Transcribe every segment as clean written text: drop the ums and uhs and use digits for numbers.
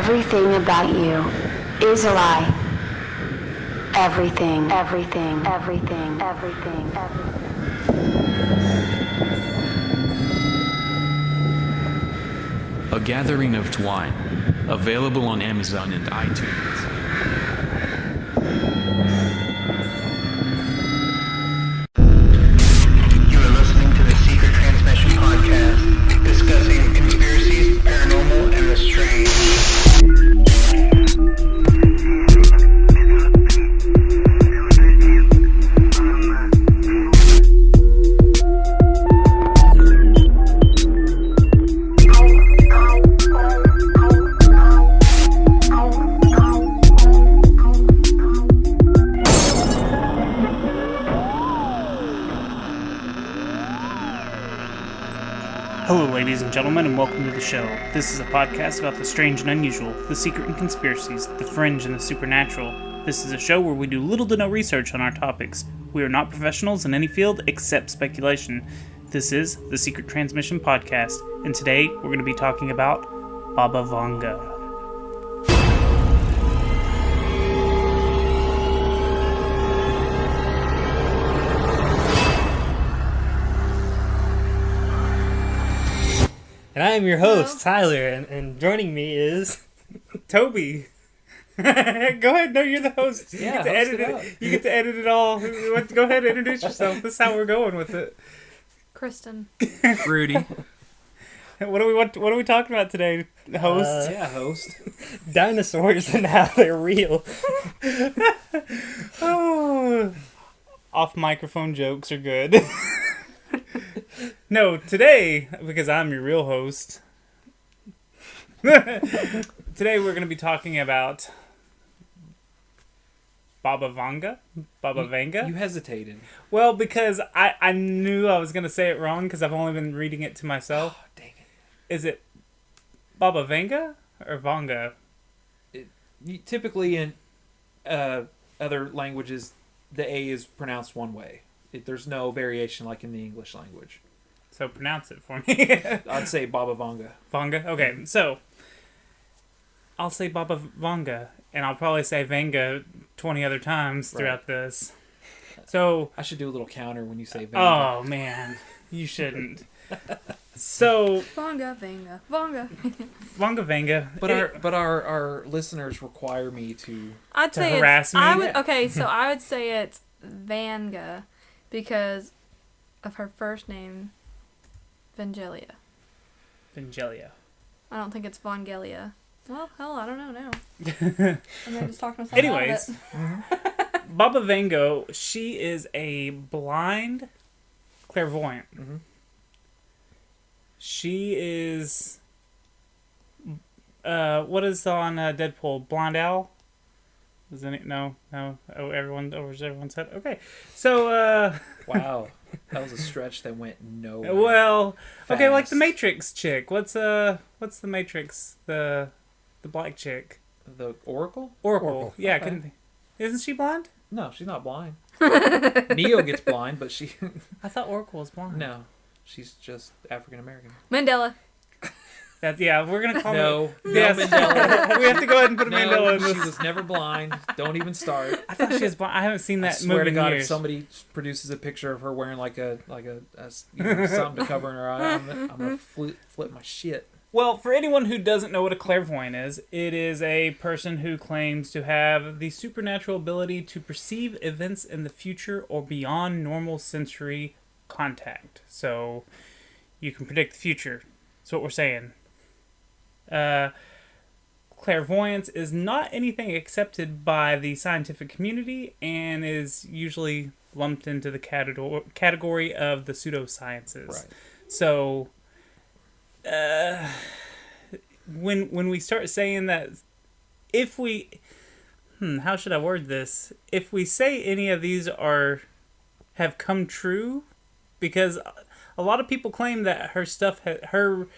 Everything about you is a lie. Everything, everything, everything, everything, everything. A Gathering of Twine, available on Amazon and iTunes. You are listening to the Secret Transmission Podcast, discussing conspiracies, paranormal, and the strange. Hello, ladies and gentlemen, and welcome to the show. This is a podcast about the strange and unusual, the secret and conspiracies, the fringe and the supernatural. This is a show where we do little to no research on our topics. We are not professionals in any field except speculation. This is the Secret Transmission Podcast, and today we're going to be talking about Baba Vanga. And I am your host, Tyler, and joining me is Toby. Go ahead, no, you're the host. You get to edit it. You get to edit it all. Go ahead, introduce yourself. This is how we're going with it. Kristen. Rudy. What are we talking about today, host? host. Dinosaurs and how they're real. Oh, off microphone jokes are good. No, today, because I'm your real host, today we're going to be talking about Baba Vanga? Baba Vanga? You hesitated. Well, because I knew I was going to say it wrong because I've only been reading it to myself. Oh, dang it. Is it Baba Vanga or Vanga? Typically in other languages, the A is pronounced one way. There's no variation like in the English language. So pronounce it for me. I'd say Baba Vanga. Vanga? Okay, so I'll say Baba Vanga, and I'll probably say Vanga 20 other times throughout this. So I should do a little counter when you say Vanga. oh man, you shouldn't. So Vanga, Vanga, Vanga. Vanga Vanga. But our listeners require me to I'd say harass me? I would so I would say it's Vanga because of her first name, Vangelia. Vangelia. I don't think it's Vangelia. Well, hell, I don't know now. I'm just talking myself Anyways, out of it. Baba Vanga, she is a blind clairvoyant. Mm-hmm. She is what is on Deadpool? Blind Owl? Is it? No. Oh, everyone said okay. So Wow. That was a stretch that went nowhere. well, okay, like the Fast. Matrix chick. What's the Matrix? The black chick. The Oracle? Oracle. Yeah, Okay. Isn't she blind? No, she's not blind. Neo gets blind, but she... I thought Oracle was blind. No, she's just African American. Mandela. We're gonna call No, it. Yes. Mandela. We have to go ahead and put a No, Mandela in she this. was never blind. Don't even start. I thought she was blind. I haven't seen that I swear movie to God, in if years. somebody produces a picture of her wearing like a something to cover in her eye, I'm gonna flip my shit. Well, for anyone who doesn't know what a clairvoyant is, it is a person who claims to have the supernatural ability to perceive events in the future or beyond normal sensory contact. So, you can predict the future. That's what we're saying. Clairvoyance is not anything accepted by the scientific community and is usually lumped into the category of the pseudosciences. Right. So, when we start saying that, if we, how should I word this? If we say any of these have come true, because a lot of people claim that her stuff, her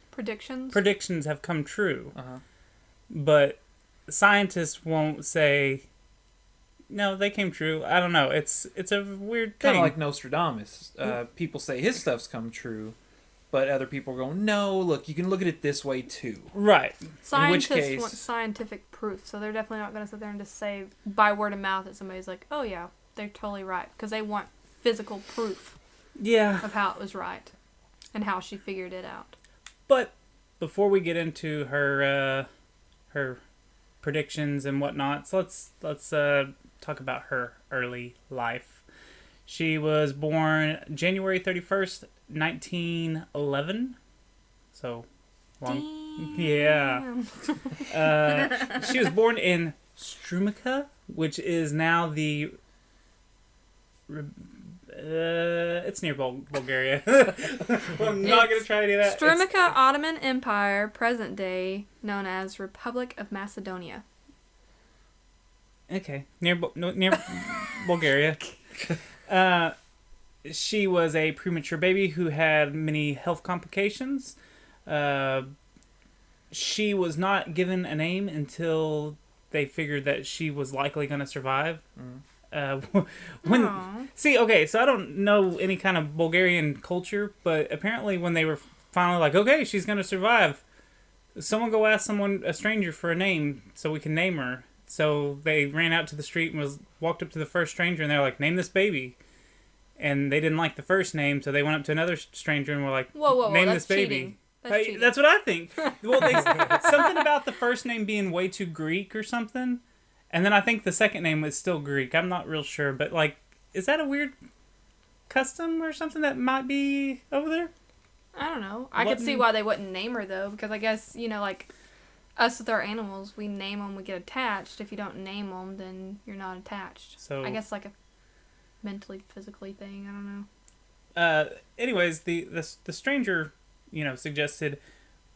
predictions have come true, but scientists won't say no, they came true. I don't know. It's a weird thing. Kind of like Nostradamus. People say his stuff's come true, but other people are going, no, look, you can look at it this way too. Right. Scientists case- want scientific proof, so they're definitely not going to sit there and just say by word of mouth that somebody's like, oh yeah, they're totally right, because they want physical proof Yeah. of how it was right and how she figured it out. But before we get into her her predictions and whatnot, so let's talk about her early life. She was born January 31st, 1911. So long. Yeah. She was born in Strumica, which is now the it's near Bulgaria. Well, I'm not going to try to do that. Strumica Ottoman Empire, present day, known as Republic of Macedonia. Okay, near Bulgaria. She was a premature baby who had many health complications. She was not given a name until they figured that she was likely going to survive. So I don't know any kind of Bulgarian culture, but apparently when they were finally like, okay, she's going to survive, someone go ask a stranger for a name so we can name her. So they ran out to the street and walked up to the first stranger, and they're like, name this baby. And they didn't like the first name, so they went up to another stranger and were like, Whoa, name that's this baby. cheating. That's cheating. That's what I think. Well, something about the first name being way too Greek or something. And then I think the second name was still Greek. I'm not real sure, but like, is that a weird custom or something that might be over there? I don't know. I could see why they wouldn't name her, though, because I guess, like, us with our animals, we name them, we get attached. If you don't name them, then you're not attached. So I guess like a mentally, physically thing. I don't know. Anyways, the stranger, suggested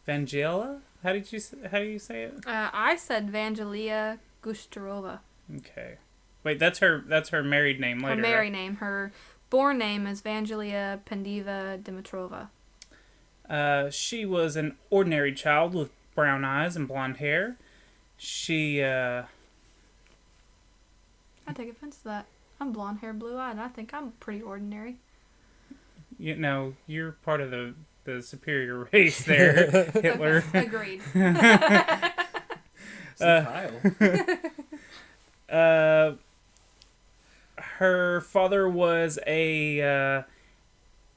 Vangela. How do you say it? I said Vangelia Gustarova. Okay. Wait, that's her married name later. Her married right? name. Her born name is Vangelia Pendiva Dimitrova. She was an ordinary child with brown eyes and blonde hair. She, I take offense to that. I'm blonde hair, blue eyed, and I think I'm pretty ordinary. You're part of the superior race there, Hitler. Agreed. Kyle. Her father was a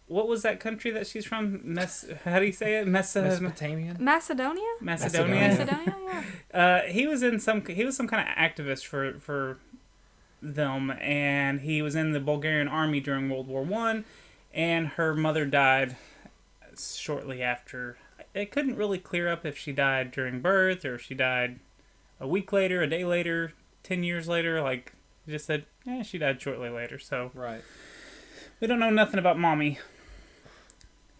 what was that country that she's from? How do you say it? Mesopotamian? Macedonia? Macedonia, yeah. he was some kind of activist for them, and he was in the Bulgarian army during World War I, and her mother died shortly after. It couldn't really clear up if she died during birth or if she died a week later, a day later, 10 years later. Like, it just said, she died shortly later. So right. We don't know nothing about mommy.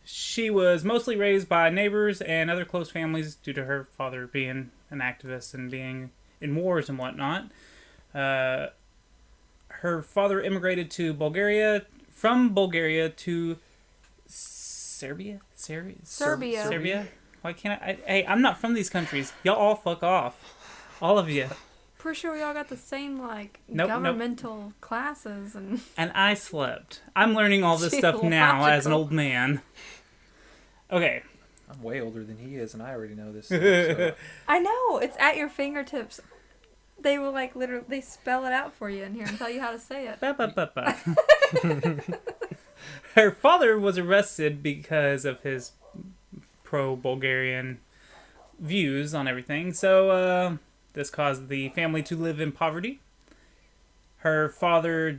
She was mostly raised by neighbors and other close families due to her father being an activist and being in wars and whatnot. Her father immigrated to from Bulgaria to Serbia? Serbia. Why can't I? Hey, I'm not from these countries. Y'all all fuck off. All of you. Pretty sure we all got the same, Nope. governmental classes. And I slept. I'm learning all this stuff now as an old man. Okay. I'm way older than he is, and I already know this stuff, so. I know. It's at your fingertips. They will, literally, they spell it out for you in here and tell you how to say it. Ba. Her father was arrested because of his pro-Bulgarian views on everything. So, this caused the family to live in poverty. Her father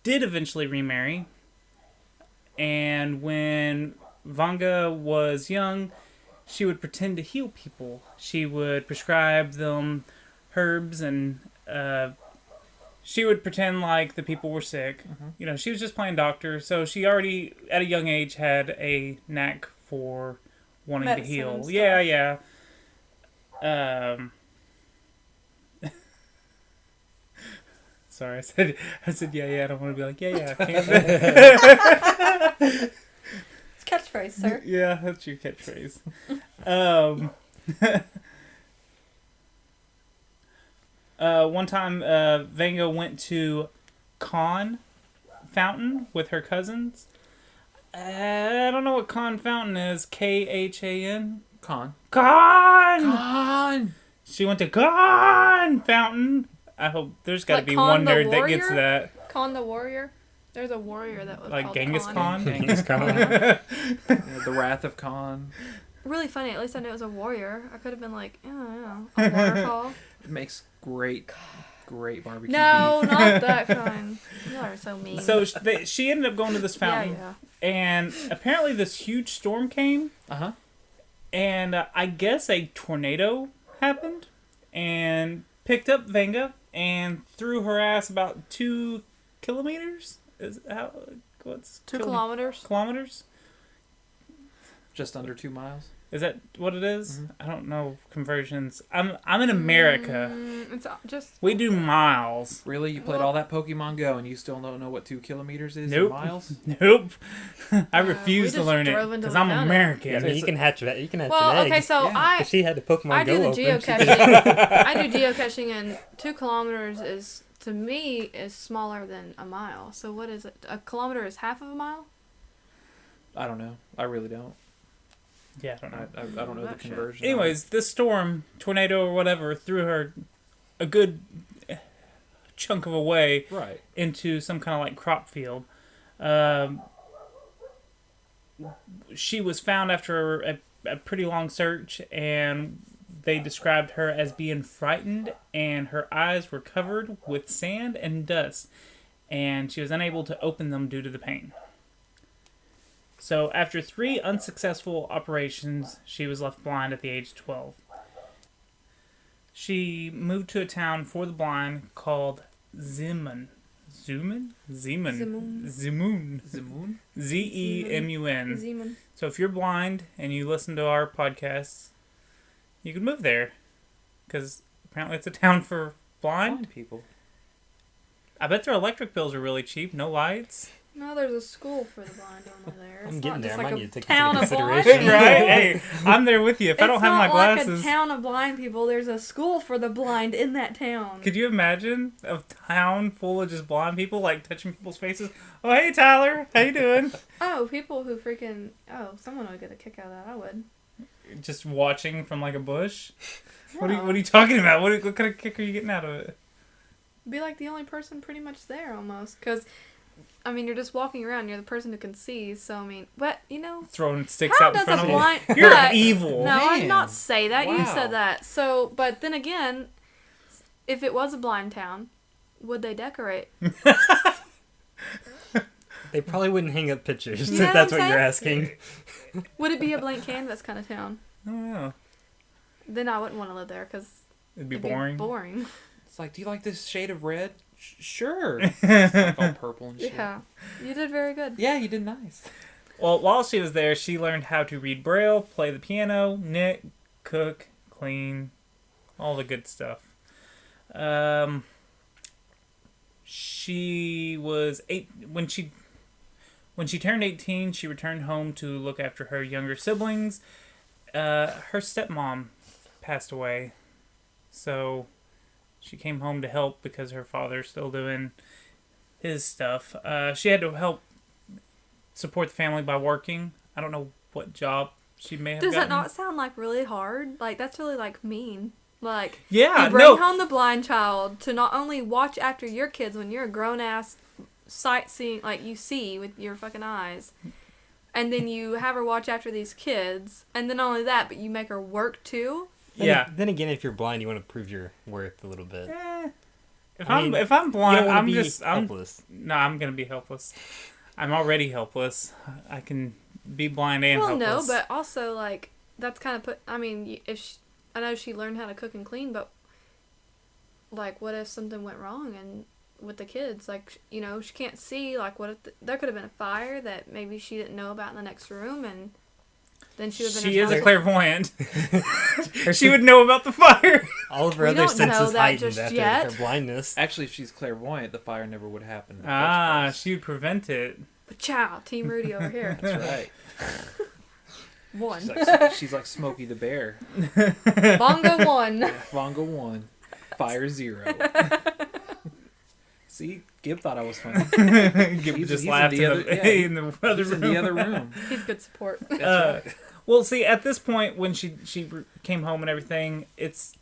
did eventually remarry. And when Vanga was young, she would pretend to heal people. She would prescribe them herbs and she would pretend like the people were sick. Mm-hmm. She was just playing doctor. So she already, at a young age, had a knack for wanting medicine to heal. And stuff. Yeah. Sorry, I said yeah. I don't want to be like yeah. It's catchphrase, sir. Yeah, that's your catchphrase. One time, Vanga went to Con Fountain with her cousins. I don't know what Khan Fountain is. Khan? Con. Khan! She went to Khan Fountain. I hope there's got to Like be Khan one the nerd that gets warrior? that. Khan the warrior. There's a warrior that was Like called Genghis Khan? Genghis Khan. Yeah. The Wrath of Khan. Really funny. At least I knew it was a warrior. I could have been like, I don't know, a waterfall. It makes great barbecue No, beef. not that kind. You are so mean. So she ended up going to this fountain. yeah. And apparently this huge storm came. Uh-huh. And I guess a tornado happened. And picked up Vanga and threw her ass about 2 kilometers? What's 2 kilometers. kilometers? Just under 2 miles. Is that what it is? I don't know conversions. I'm in America. It's just We do miles. Really? You played all that Pokemon Go and you still don't know what 2 kilometers is Nope. in miles? Nope. I refuse we to just learn it drove into because the I'm fountain. American. Yeah, I mean, you can hatch that. You can hatch well, an egg. okay. So Yeah. If she had the Pokemon I do Go the open, she could- geocaching. I do geocaching, and 2 kilometers is to me is smaller than a mile. So what is it? A kilometer is half of a mile. I don't know. I really don't. Yeah, I don't know. I don't know the Not sure. conversion. Anyways, this storm, tornado or whatever, threw her a good chunk of a way Right. into some kind of like crop field. She was found after a pretty long search, and they described her as being frightened, and her eyes were covered with sand and dust, and she was unable to open them due to the pain. So after 3 unsuccessful operations, she was left blind at the age of 12. She moved to a town for the blind called Zemun. Zemun? Zemun. Zemun. Zemun? Zemun. Zeman. So if you're blind and you listen to our podcasts, you can move there. Because apparently it's a town for blind. Blind people. I bet their electric bills are really cheap. No lights. No, there's a school for the blind over there. It's I'm getting not there. just I like might a need to take town this of into blind consideration. people. Right? Hey, I'm there with you. If I don't have my It's not like glasses. a town of blind people. There's a school for the blind in that town. Could you imagine a town full of just blind people, like, touching people's faces? Oh, hey, Tyler. How you doing? Oh, people who freaking... Oh, someone would get a kick out of that. I would. Just watching from, like, a bush? No. What are you talking about? What kind of kick are you getting out of it? Be like the only person pretty much there almost. Because, I mean, you're just walking around. You're the person who can see. So, I mean... But, you know... Throwing sticks How out in does front a of you. blind... You're but- evil. No, I did Man. not say that. You Wow. said that. So, but then again, if it was a blind town, would they decorate? They probably wouldn't hang up pictures You if know that's what what I'm you're saying? asking. Would it be a blank canvas kind of town? I don't know. Then I wouldn't want to live there because It'd be it'd boring. be boring. It's like, do you like this shade of red? Sure. It's like all purple and shit. Yeah, you did very good. Yeah, you did nice. Well, while she was there, she learned how to read Braille, play the piano, knit, cook, clean, all the good stuff. She was 8 when she turned 18. She returned home to look after her younger siblings. Her stepmom passed away, so she came home to help because her father's still doing his stuff. She had to help support the family by working. I don't know what job she may have Does gotten. that not sound like really hard? Like that's really like mean. Like Yeah, you bring no. home the blind child to not only watch after your kids when you're a grown ass sightseeing, like you see with your fucking eyes, and then you have her watch after these kids, and then not only that, but you make her work too. Yeah. Then again, if you're blind, you want to prove your worth a little bit. If I I'm mean, if I'm You blind, don't want I'm to be just helpless. I'm gonna be helpless. I'm already helpless. I can be blind and Well, helpless. no, but also like that's kind of put. I mean, if she, I know she learned how to cook and clean, but like, what if something went wrong and with the kids, like you know, she can't see. Like, what if there could have been a fire that maybe she didn't know about in the next room, and then she would have been. She is a responsible- clairvoyant. She would know about the fire. All of her We other don't know senses that heightened just after yet. her blindness. Actually, if she's clairvoyant, the fire never would happen. in the Ah, first she would prevent it. Ciao, Team Rudy over here. place. That's right. One. She's like Smokey the Bear. Bongo one. Vanga 1, fire 0. See, Gib thought I was funny. Gib He's- just he's laughed in the other- yeah, in the other He's in room. the other room. He's good support. That's right. Well, see, at this point, when she came home and everything, it's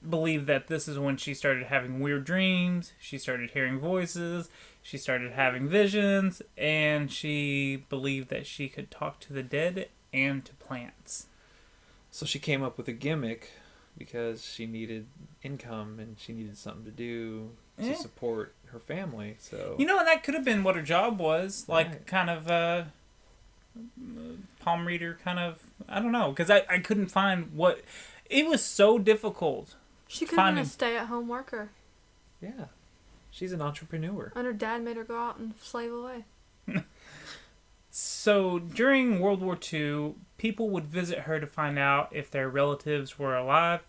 believed that this is when she started having weird dreams. She started hearing voices. She started having visions, and she believed that she could talk to the dead and to plants. So she came up with a gimmick because she needed income and she needed something to do to Yeah. support her family. So You know, and that could have been what her job was, like Right. kind of palm reader, kind of. I don't know, because I couldn't find what. It was so difficult. She could have been Finding- a stay-at-home worker, yeah, she's an entrepreneur. and her dad made her go out and slave away. So during World War II, people would visit her to find out if their relatives were alive,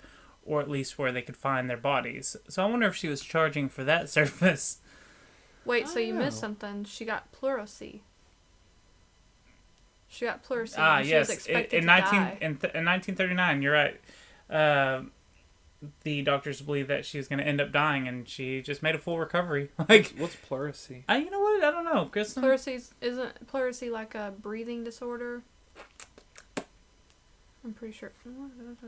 or at least where they could find their bodies. So I wonder if she was charging for that service. Wait, so I you don't missed know. something. She got pleurisy. She got pleurisy. Ah, and she yes. was expected In to 1939, you're right. The doctors believed that she was going to end up dying, and she just made a full recovery. Like, What's pleurisy? you know what? I don't know, Kristen. Isn't pleurisy like a breathing disorder? I'm pretty sure.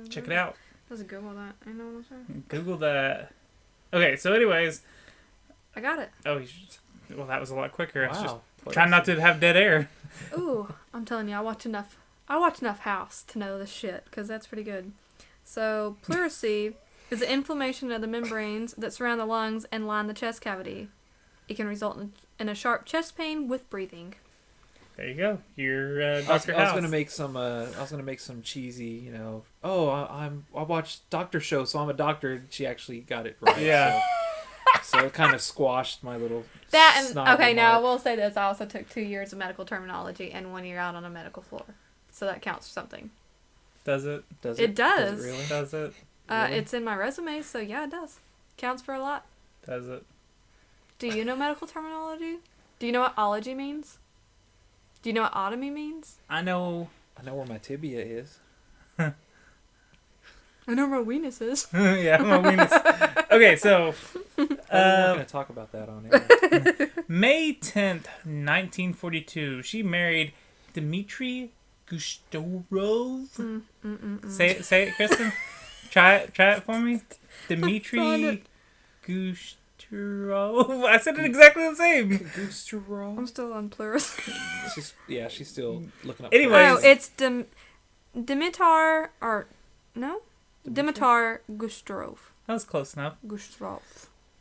Check it out. That's a good one. That I know what I'm saying. Google that. Okay, so anyways, I got it. well, that was a lot quicker. I was just Wow. trying not to have dead air. Ooh, I'm telling you, I watch enough House to know this shit because that's pretty good. So pleurisy is the inflammation of the membranes that surround the lungs and line the chest cavity. It can result in a sharp chest pain with breathing. There you go. You're I was Dr. House. gonna make some. I was gonna make some cheesy. You know. Oh, I watched Doctor Show, so I'm a doctor. She actually got it right. Yeah. So it kind of squashed my little. That and snide okay, now I remark. will say this: I also took 2 years of medical terminology and 1 year out on a medical floor, so that counts for something. Does it? Does It does. Does it really? Does it? Really? It's in my resume, so yeah, it does. Counts for a lot. Does it? Do you know medical terminology? Do you know what ology means? Do you know what otomy means? I know. I know where my tibia is. I know where weenus is. Yeah, my weenus. Okay, so We're not gonna talk about that on air. May 10th, 1942, she married Dmitry Gustorov. Say it, Kristen. Try it for me. Find Dmitry it. Gustorov. I said it exactly the same. Gustaro. I'm still on pleuris. She's still looking up. Anyways. Oh, it's Dimitar or no? Dimitar Gustorov. That was close enough. Gustorov.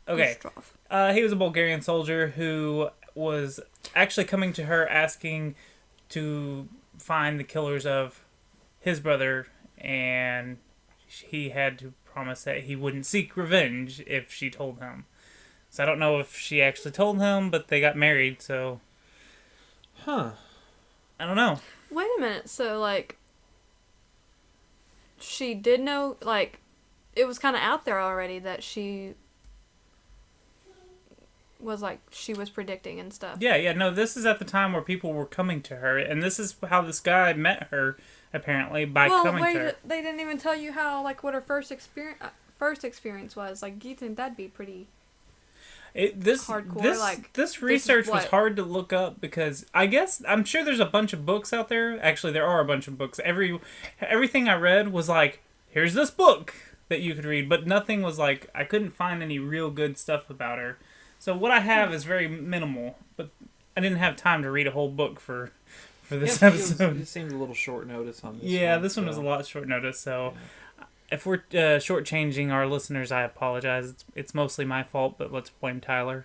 Okay. Gustorov. He was a Bulgarian soldier who was actually coming to her asking to find the killers of his brother, and he had to promise that he wouldn't seek revenge if she told him. So I don't know if she actually told him, but they got married, so Huh. I don't know. Wait a minute. So like, she did know. Like, it was kind of out there already that she was like she was predicting and stuff. Yeah, no, this is at the time where people were coming to her, and this is how this guy met her, apparently, by coming to her. They didn't even tell you how like what her first experience was. Like, do you think that'd be pretty? This hardcore, like, this is research was what- hard to look up because I'm sure there's a bunch of books out there. Actually, there are a bunch of books. Everything I read was like, here's this book that you could read, but nothing was like, I couldn't find any real good stuff about her. So what I have is very minimal, but I didn't have time to read a whole book for this episode. It seemed a little short notice on this. Yeah, one, this one was a lot short notice, so if we're shortchanging our listeners, I apologize. It's mostly my fault, but let's blame Tyler.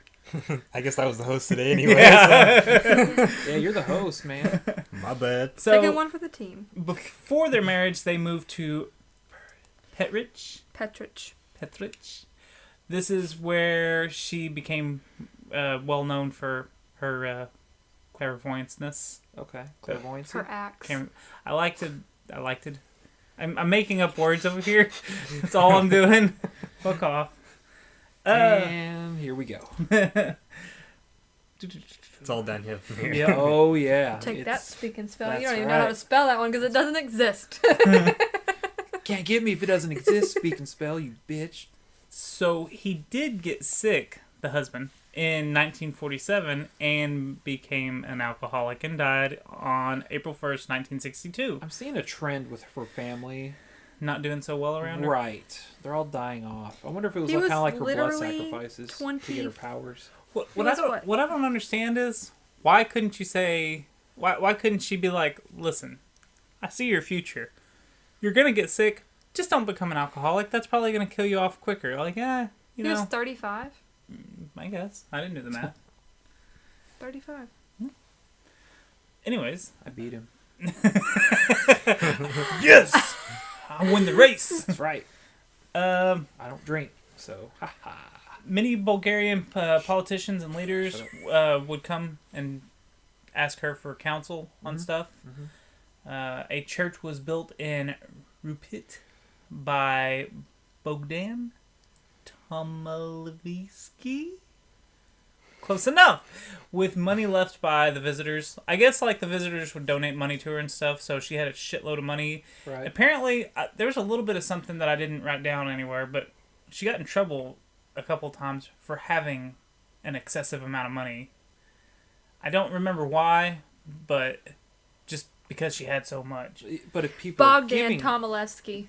I guess I was the host today anyway. Yeah, you're the host, man. So. My bad. So Second one for the team. before their marriage, they moved to Petrich. This is where she became well known for her clairvoyance-ness. Okay, clairvoyance. Her axe. I liked it. I'm making up words over here. That's all I'm doing. Fuck off. And here we go. It's all downhill from here. Yeah. Oh yeah. Take that speak and spell. You that's don't even know how to right. spell that one because it doesn't exist. Can't get me if it doesn't exist. Speak and spell, you bitch. So he did get sick, the husband, in 1947 and became an alcoholic and died on April 1st, 1962. I'm seeing a trend with her family. Not doing so well around her? Right. They're all dying off. I wonder if it was He kind was of like her blood literally sacrifices to get her powers. What was I don't understand is, why couldn't you say... Why couldn't she be like, listen, I see your future. You're going to get sick. Just don't become an alcoholic. That's probably going to kill you off quicker. Like, you He know. was 35. I guess. I didn't do the math. 35. Anyways. I beat him. Yes! I win the race. That's right. I don't drink, so haha. Many Bulgarian politicians and leaders would come and ask her for counsel on stuff. A church was built in Rupit by Bogdan Tomalevsky. Close enough. With money left by the visitors. I guess like the visitors would donate money to her and stuff, so she had a shitload of money. Right. Apparently, there was a little bit of something that I didn't write down anywhere, but she got in trouble a couple times for having an excessive amount of money. I don't remember why, but just because she had so much. But if people are Bogdan giving, Tomalevsky.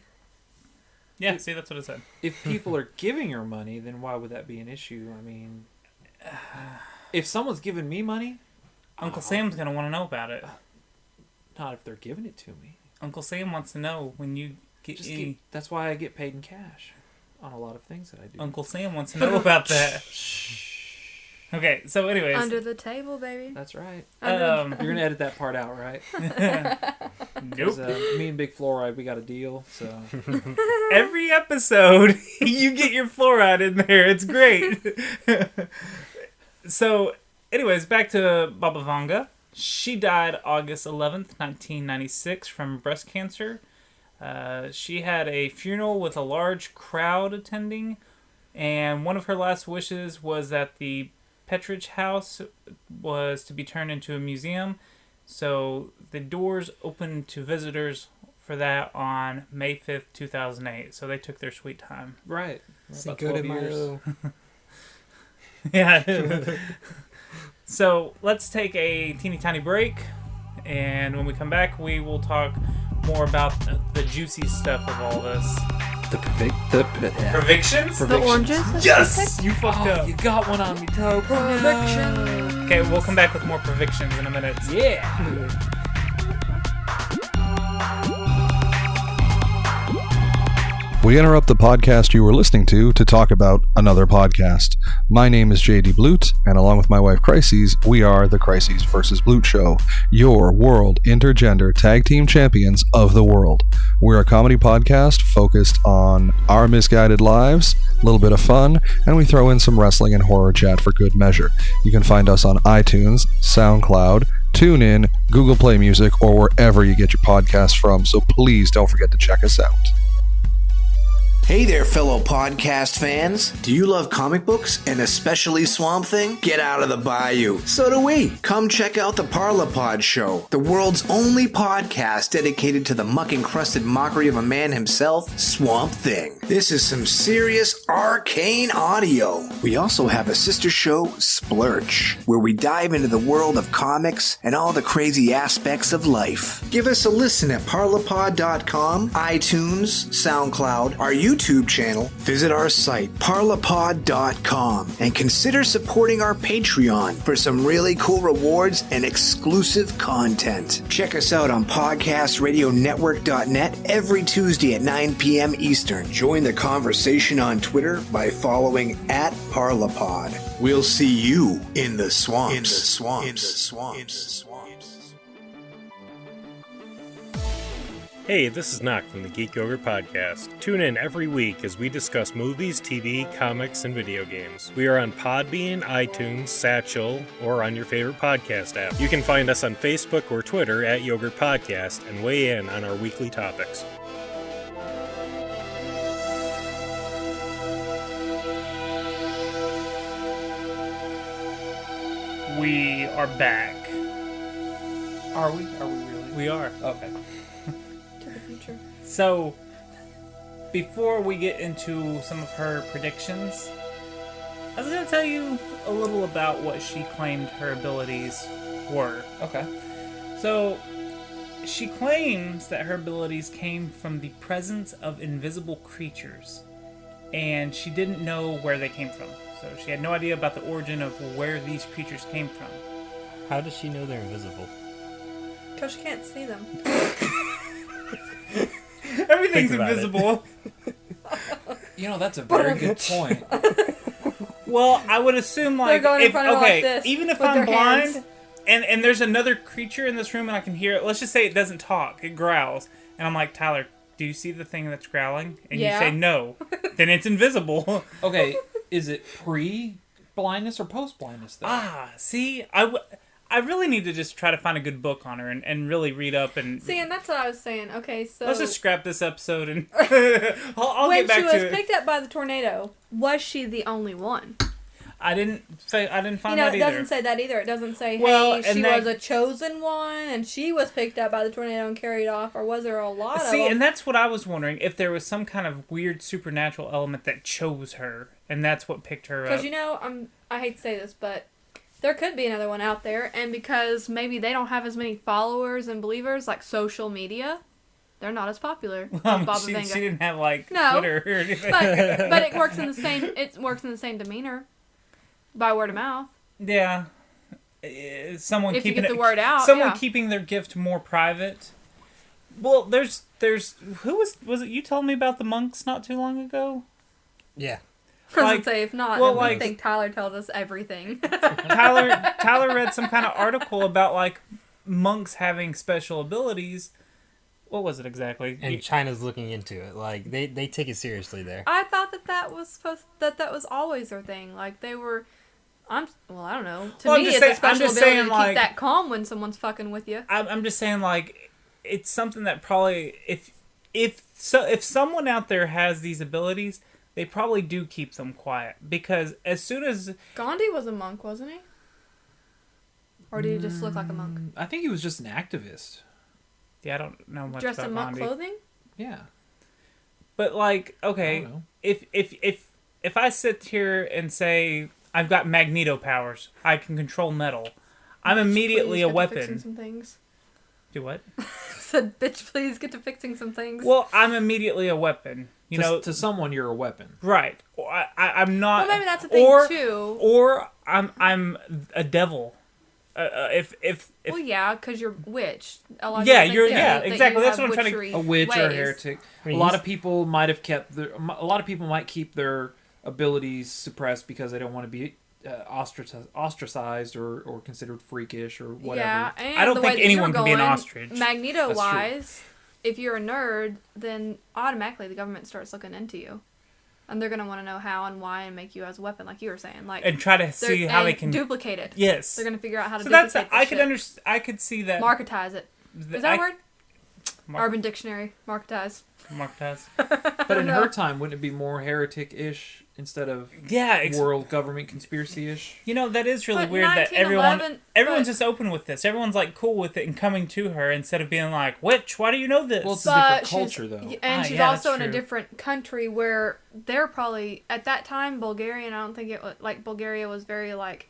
Yeah, see, that's what it said. if people are giving her money, then why would that be an issue? I mean, if someone's giving me money, Uncle Sam's going to want to know about it. not if they're giving it to me. Uncle Sam wants to know when you get... That's why I get paid in cash on a lot of things that I do. Uncle Sam wants to know about that. Okay, so anyways. Under the table, baby. That's right. Um, You're gonna edit that part out, right? Nope. Me and Big Fluoride, we got a deal. So Every episode, you get your fluoride in there. It's great. So, anyways, back to Baba Vanga. She died August 11th, 1996 from breast cancer. She had a funeral with a large crowd attending, and one of her last wishes was that the Petridge House was to be turned into a museum. So the doors opened to visitors for that on May 5th, 2008. So they took their sweet time. right. Cinco About de 12 years. Mayo. Yeah. So let's take a teeny tiny break. And when we come back, we will talk more about the juicy stuff of all this. Previctions? The oranges? Yes! You fucked up. You got one on me, Toby. Prediction. Okay, we'll come back with more predictions in a minute. Yeah. We interrupt the podcast you were listening to talk about another podcast. My name is JD Blute, and along with my wife Crises, we are the Crises vs. Blute Show, your world intergender tag team champions of the world. We're a comedy podcast focused on our misguided lives, a little bit of fun, and we throw in some wrestling and horror chat for good measure. You can find us on iTunes, SoundCloud, TuneIn, Google Play Music, or wherever you get your podcasts from, so please don't forget to check us out. Hey there, fellow podcast fans. Do you love comic books, and especially Swamp Thing? Get out of the bayou. So do we. Come check out the Parlapod Show, the world's only podcast dedicated to the muck-encrusted mockery of a man himself, Swamp Thing. This is some serious arcane audio. We also have a sister show, Splurch, where we dive into the world of comics and all the crazy aspects of life. Give us a listen at parlapod.com, iTunes, SoundCloud, our YouTube channel, visit our site, parlapod.com, and consider supporting our Patreon for some really cool rewards and exclusive content. Check us out on podcastradionetwork.net every Tuesday at 9 p.m. Eastern. Join the conversation on Twitter by following @Parlapod. We'll see you in the swamps. In the swamps. In the swamps. In the swamps. Hey, this is Knock from the Geek Yogurt Podcast. Tune in every week as we discuss movies, TV, comics, and video games. We are on Podbean, iTunes, Satchel, or on your favorite podcast app. You can find us on Facebook or Twitter @Yogurt Podcast and weigh in on our weekly topics. We are back. Are we? Are we really? We are. Okay. To the future. So, before we get into some of her predictions, I was going to tell you a little about what she claimed her abilities were. Okay. So, she claims that her abilities came from the presence of invisible creatures, and she didn't know where they came from. So she had no idea about the origin of where these creatures came from. How does she know they're invisible? Because she can't see them. Everything's Think about invisible. You know, that's a very good point. Well, I would assume like They're going in if, front of her okay, like this, even if with I'm their blind hands. and there's another creature in this room and I can hear it. Let's just say it doesn't talk, it growls, and I'm like, Tyler, do you see the thing that's growling? And Yeah. you say no, then it's invisible. Okay, is it pre-blindness or post-blindness, though? See, I really need to just try to find a good book on her and really read up and. See, and that's what I was saying. Okay, so Let's just scrap this episode and I'll when get back she was to it. picked up by the tornado, was she the only one? I didn't find You know, that it either. doesn't say that either. It doesn't say, Well, hey, and she that- was a chosen one, and she was picked up by the tornado and carried off, or was there a lot of See, them? and that's what I was wondering, if there was some kind of weird supernatural element that chose her, and that's what picked her up. Because, you know, I hate to say this, but there could be another one out there, and because maybe they don't have as many followers and believers, like social media, they're not as popular as Baba she, Vanga. she didn't have like No, Twitter or anything. but it works in the same. It works in the same demeanor, by word of mouth. Yeah, someone If you keeping get the word out, someone yeah. keeping their gift more private. Well, there's who was it? You told me about the monks not too long ago. Yeah. I was Like, gonna say, if not, well, then like- we think Tyler tells us everything. Tyler read some kind of article about like monks having special abilities. What was it exactly? And China's looking into it. Like, they take it seriously there. I thought that was always their thing. Like they were. I don't know. To Well, I'm me, just it's saying- a special I'm just ability saying, to like- keep that calm when someone's fucking with you. I'm just saying, like, it's something that probably if someone out there has these abilities, they probably do keep them quiet, because as soon as Gandhi was a monk, wasn't he? Or did he just look like a monk? I think he was just an activist. I don't know much Dressed about in monk Gandhi. clothing? Yeah. But like, I okay, don't know. if I sit here and say I've got magneto powers, I can control metal, I'm immediately Please a get to fixing weapon. some things. Do what? Said, bitch, please get to fixing some things. Well, I'm immediately a weapon. You know, to someone, you're a weapon. right? I'm not. Well, maybe that's the thing, too. Or I'm a devil. If well, yeah, because you're witch. A lot of Yeah, people think you're- that yeah, that you exactly, that's have what I'm trying to- witchery A witch or a ways. heretic. I mean, a lot he's- of people might have kept a lot of people might keep their abilities suppressed because they don't want to be ostracized or considered freakish or whatever. Yeah, and I don't the way think that anyone you're can be an going, ostrich. Magneto-wise, if you're a nerd, then automatically the government starts looking into you. And they're going to want to know how and why and make you as a weapon, like you were saying. Like, and try to see how they can duplicate it. Yes. They're going to figure out how to So duplicate that's this I could shit. understand. I could see that. Marketize it. Is that a word? Urban Dictionary. Marketize. Marketize. But in know. her time, wouldn't it be more heretic-ish instead of Yeah. world government conspiracy-ish? You know, that is really But weird that 1911 everyone's but- just open with this. Everyone's like cool with it and coming to her instead of being like, "Witch, why do you know this?" Well, it's a But different culture, though. And she's yeah, also that's in a true. different country where they're probably, at that time, Bulgarian, I don't think it was, like, Bulgaria was very, like,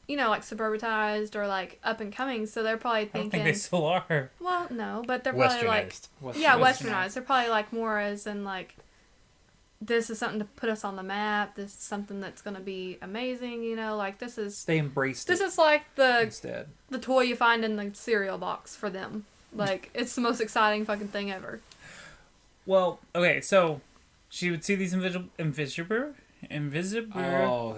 you know, like, suburbatized or, like, up and coming, so they're probably I don't thinking, think they still are. well, no, but they're probably, like, Westernized. yeah, Westernized. westernized. They're probably, like, more as in, like, this is something to put us on the map, this is something that's going to be amazing, you know, like, this is They embraced this it is like the instead. toy you find in the cereal box for them. Like, it's the most exciting fucking thing ever. Well, okay, so she would see these invisible, Oh,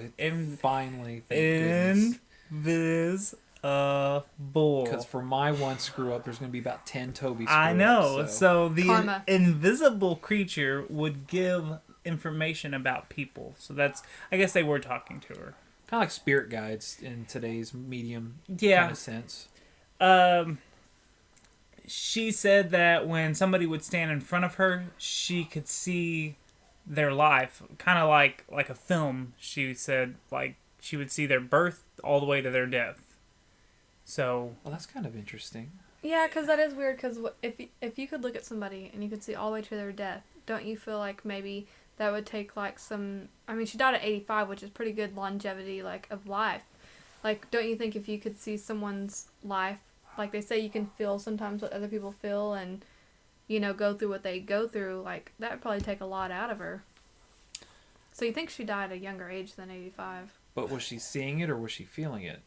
finally, thank goodness. invisible. Because for my one screw up, there's going to be about 10 Toby screw I know. ups, So the Karma. invisible creature would give information about people. So that's, I guess they were talking to her. Kind of like spirit guides in today's medium Yeah. kind of sense. She said that when somebody would stand in front of her, she could see their life, kind of like a film. She said, like, she would see their birth all the way to their death. So Well, that's kind of interesting. Yeah, because that is weird, because if you could look at somebody and you could see all the way to their death, don't you feel like maybe that would take like some. I mean, she died at 85, which is pretty good longevity, like of life. Like, don't you think if you could see someone's life, like they say, you can feel sometimes what other people feel, and go through what they go through, like that would probably take a lot out of her. So you think she died at a younger age than 85? But was she seeing it or was she feeling it?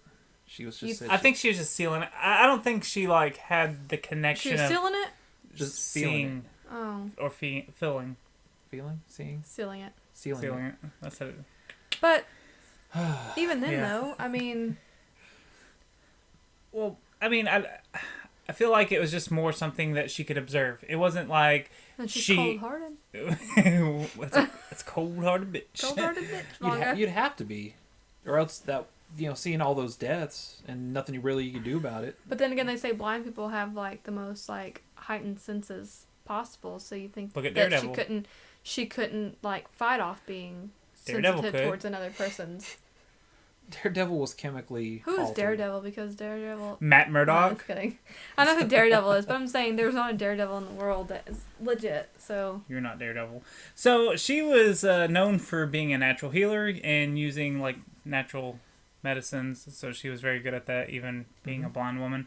She was just. I think she was just sealing it. I don't think she like had the connection. She was of sealing it. Just seeing feeling Oh. or feeling. Feeling, seeing, Sealing it. sealing It. That's it. But even then, Yeah. though, I mean, Well, I mean, I feel like it was just more something that she could observe. It wasn't like and she's she. cold-hearted. It's cold-hearted bitch. Cold-hearted bitch, Vanga. You'd have to be, or else that seeing all those deaths and nothing you can do about it. But then again, they say blind people have like the most like heightened senses possible. So you think Look at that Daredevil. she couldn't like fight off being Daredevil sensitive could. towards another person's. Daredevil was chemically. Who is altered. Daredevil? Because Daredevil. Matt No, I'm Murdock. just kidding. I know who Daredevil is, but I'm saying there's not a Daredevil in the world that is legit. So You're not Daredevil. So she was known for being a natural healer and using like natural medicines. So she was very good at that, even being a blind woman.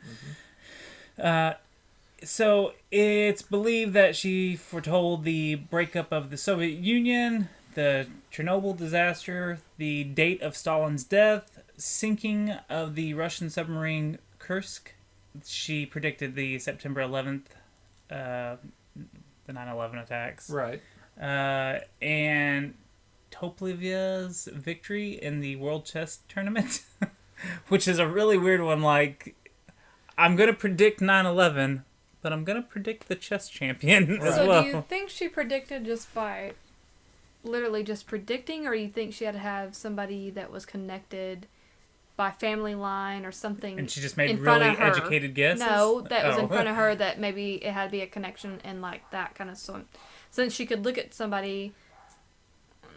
So it's believed that she foretold the breakup of the Soviet Union, the Chernobyl disaster, the date of Stalin's death, sinking of the Russian submarine Kursk. She predicted the September 11th, the 9/11 attacks. Right. And Toplivia's victory in the World Chess Tournament, which is a really weird one. Like, I'm going to predict 9/11, but I'm going to predict the chess champion as So well. do you think she predicted just by literally just predicting, or you think she had to have somebody that was connected by family line or something And she just made in front really of her? educated guesses? No, that was in Oh. front of her that maybe it had to be a connection and like that kind of so. Since she could look at somebody,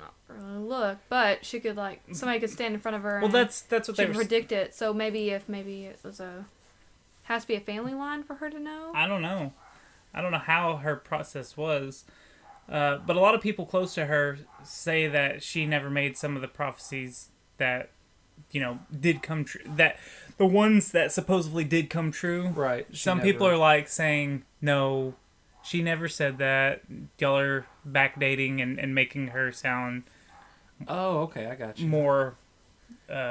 not really look, but she could like somebody could stand in front of her. Well, and that's what she they could were. predict it. So maybe it was has to be a family line for her to know. I don't know. I don't know how her process was. But a lot of people close to her say that she never made some of the prophecies that, did come true. That the ones that supposedly did come true. Right. Some people are like saying, no, she never said that. Y'all are backdating and making her sound Oh, okay, I got you. more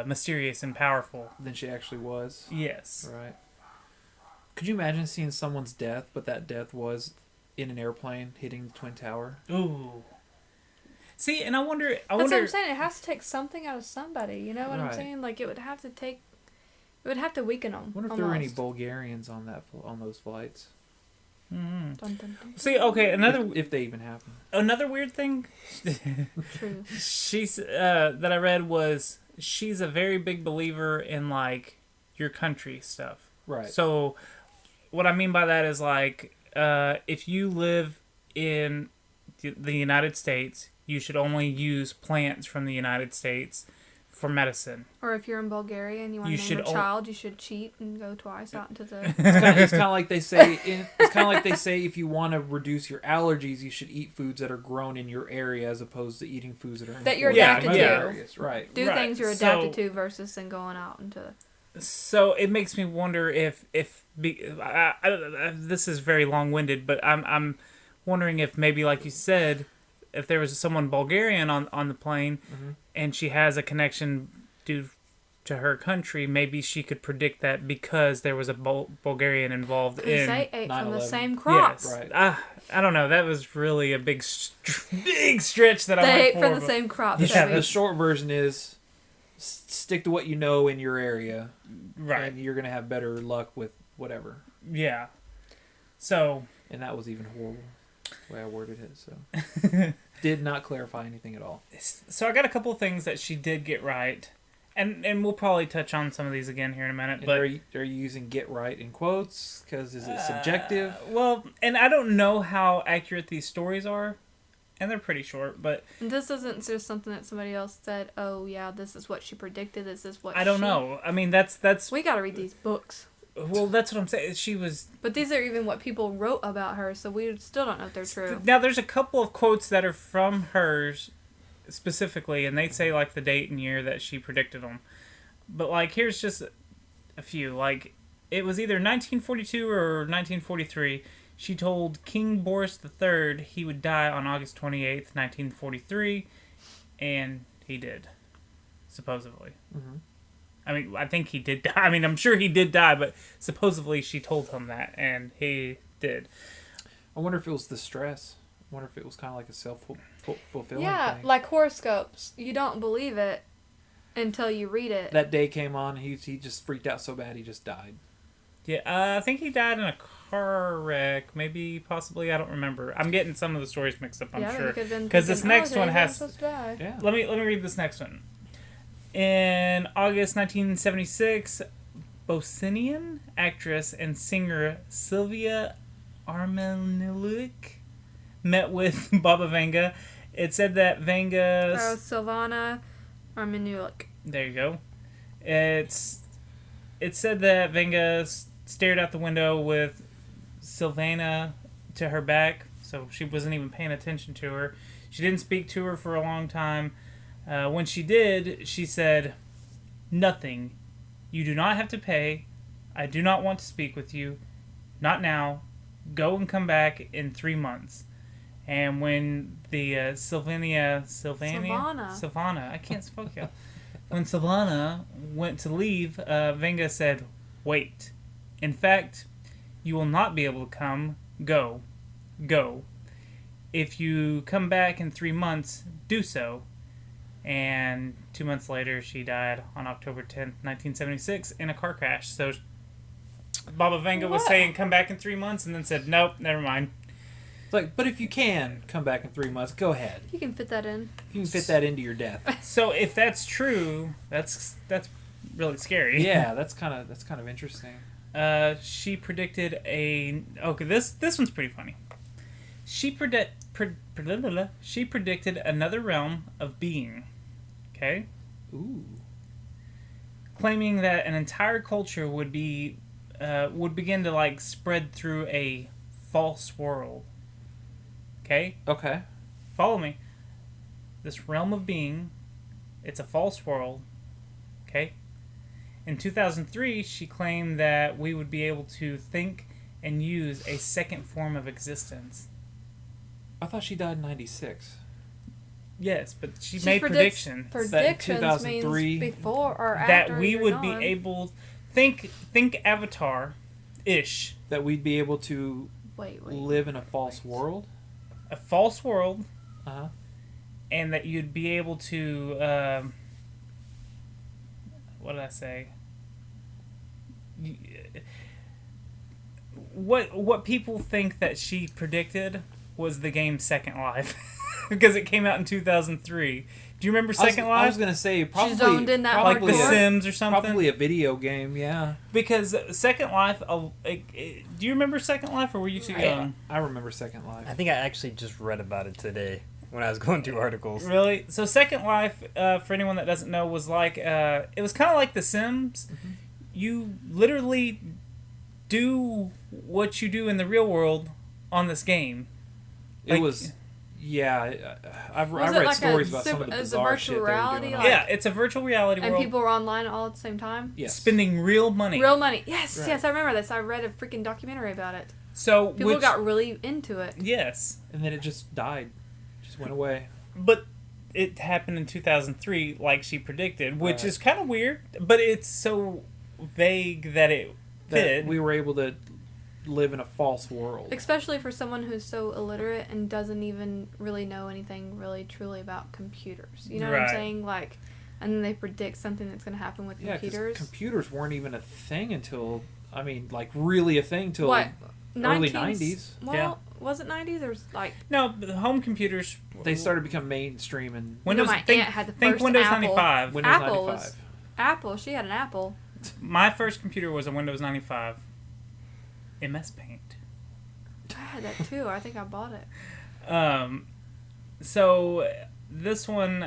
mysterious and powerful. Than she actually was. Yes. Right. Could you imagine seeing someone's death, but that death was in an airplane hitting the Twin Tower? Ooh. See, and I wonder. That's what I'm saying. It has to take something out of somebody. You know what I'm Right. saying? Like it would have to weaken them. I wonder if there were any Bulgarians on those flights. Dun, dun, dun. See, okay, If they even happen. another weird thing. True. She's that I read was she's a very big believer in like your country stuff. Right. So, what I mean by that is like if you live in the United States, you should only use plants from the United States for medicine. Or if you're in Bulgaria and you want You to name should a child, you should cheat and go twice out into the. It's kind of like they say. It's kind of like they say if you want to reduce your allergies, you should eat foods that are grown in your area as opposed to eating foods that are That you're imported from adapted other to. areas. Right. Do Right, things you're so- adapted to versus then going out into. So it makes me wonder if this is very long-winded, but I'm wondering if maybe, like you said, if there was someone Bulgarian on the plane, and she has a connection due to her country, maybe she could predict that because there was a Bulgarian involved Because in. they ate from the 9/11. same crop. Yes, Right. I don't know. That was really a big stretch that I They went ate for. from the but- same crop. Yeah, Toby. the short version is stick to what you know in your area, Right. and you're gonna have better luck with whatever. Yeah. So. And that was even horrible the way I worded it. So did not clarify anything at all. So I got a couple of things that she did get right, and we'll probably touch on some of these again here in a minute. And But are you using "get right" in quotes? Because is it subjective? well, and I don't know how accurate these stories are, and they're pretty short. But And this isn't just something that somebody else said. Oh yeah, this is what she predicted. This is what. I don't know. I mean, that's We got to read these books. Well, that's what I'm saying. She was... But these are even what people wrote about her, so we still don't know if they're true. Now, there's a couple of quotes that are from hers specifically, and they say, like, the date and year that she predicted them. But, like, here's just a few. Like, it was either 1942 or 1943. She told King Boris III he would die on August 28th, 1943, and he did, supposedly. Mm-hmm. I mean, I think he did die. I mean, I'm sure he did die, but supposedly she told him that, and he did. I wonder if it was the stress. I wonder if it was kind of like a self-fulfilling Yeah, thing. like horoscopes. You don't believe it until you read it. That day came on, he just freaked out so bad he just died. Yeah, I think he died in a car wreck, maybe, possibly. I don't remember. I'm getting some of the stories mixed up. I'm sure because this next one has. Yeah. Let me read this next one. In August 1976, Bosnian actress and singer Sylvia Armenilik met with Baba Vanga. It said that Vanga... Silvana Armeniuk. There you go. It said that Vanga stared out the window with Sylvana to her back, so she wasn't even paying attention to her. She didn't speak to her for a long time. When she did, she said, "Nothing. You do not have to pay. I do not want to speak with you. Not now. Go and come back in 3 months." And when the Sylvana, I can't speak out. When Sylvana went to leave, Vanga said, "Wait. In fact, you will not be able to come. Go. Go. If you come back in 3 months, do so." And 2 months later, she died on October 10th, 1976, in a car crash. So Baba Vanga was saying, "Come back in 3 months," and then said, "Nope, never mind." It's like, but if you can come back in 3 months, go ahead. You can fit that in. You can fit that into your death. So if that's true, that's really scary. Yeah, that's kind of interesting. She predicted this one's pretty funny. She predicted another realm of being. Okay? Ooh. Claiming that an entire culture would begin to like spread through a false world. Okay? Okay. Follow me. This realm of being, it's a false world. Okay? In 2003, she claimed that we would be able to think and use a second form of existence. I thought she died in 96. Yes, but she made predictions. Predictions that in 2003 means before or after that we you're would gone. be able... Think Avatar-ish. That we'd be able to Wait. live in a false world? A false world. Uh-huh. And that you'd be able to... what did I say? What people think that she predicted was the game Second Life. Because it came out in 2003. Do you remember Second Life? I was going to say probably... She's zoned in that like The hardcore. Sims or something? Probably a video game, yeah. Because Second Life... do you remember Second Life, or were you too young? I remember Second Life. I think I actually just read about it today when I was going through articles. Really? So Second Life, for anyone that doesn't know, was like... it was kind of like The Sims. Mm-hmm. You literally do what you do in the real world on this game. It was... Yeah, I've read like stories about some of the bizarre shit they were doing. Yeah, it's a virtual reality and world. And people were online all at the same time? Yes. Spending real money. Real money. Yes, right. yes, I remember this. I read a freaking documentary about it. So people got really into it. Yes. And then it just died. Just went away. But it happened in 2003, like she predicted, which is kind of weird, but it's so vague that it fit. That we were able to live in a false world. Especially for someone who's so illiterate and doesn't even really know anything really truly about computers. You know what I'm saying? Like, and then they predict something that's going to happen with computers. Yeah, computers weren't even a thing until, really a thing till early 90s. Well, was it 90s or like... No, the home computers... They started to become mainstream and... Windows, my aunt had the first Windows Apple. 95. Windows Apple 95. was... Apple, she had an Apple. My first computer was a Windows 95. MS Paint. I had that too. I think I bought it. So this one,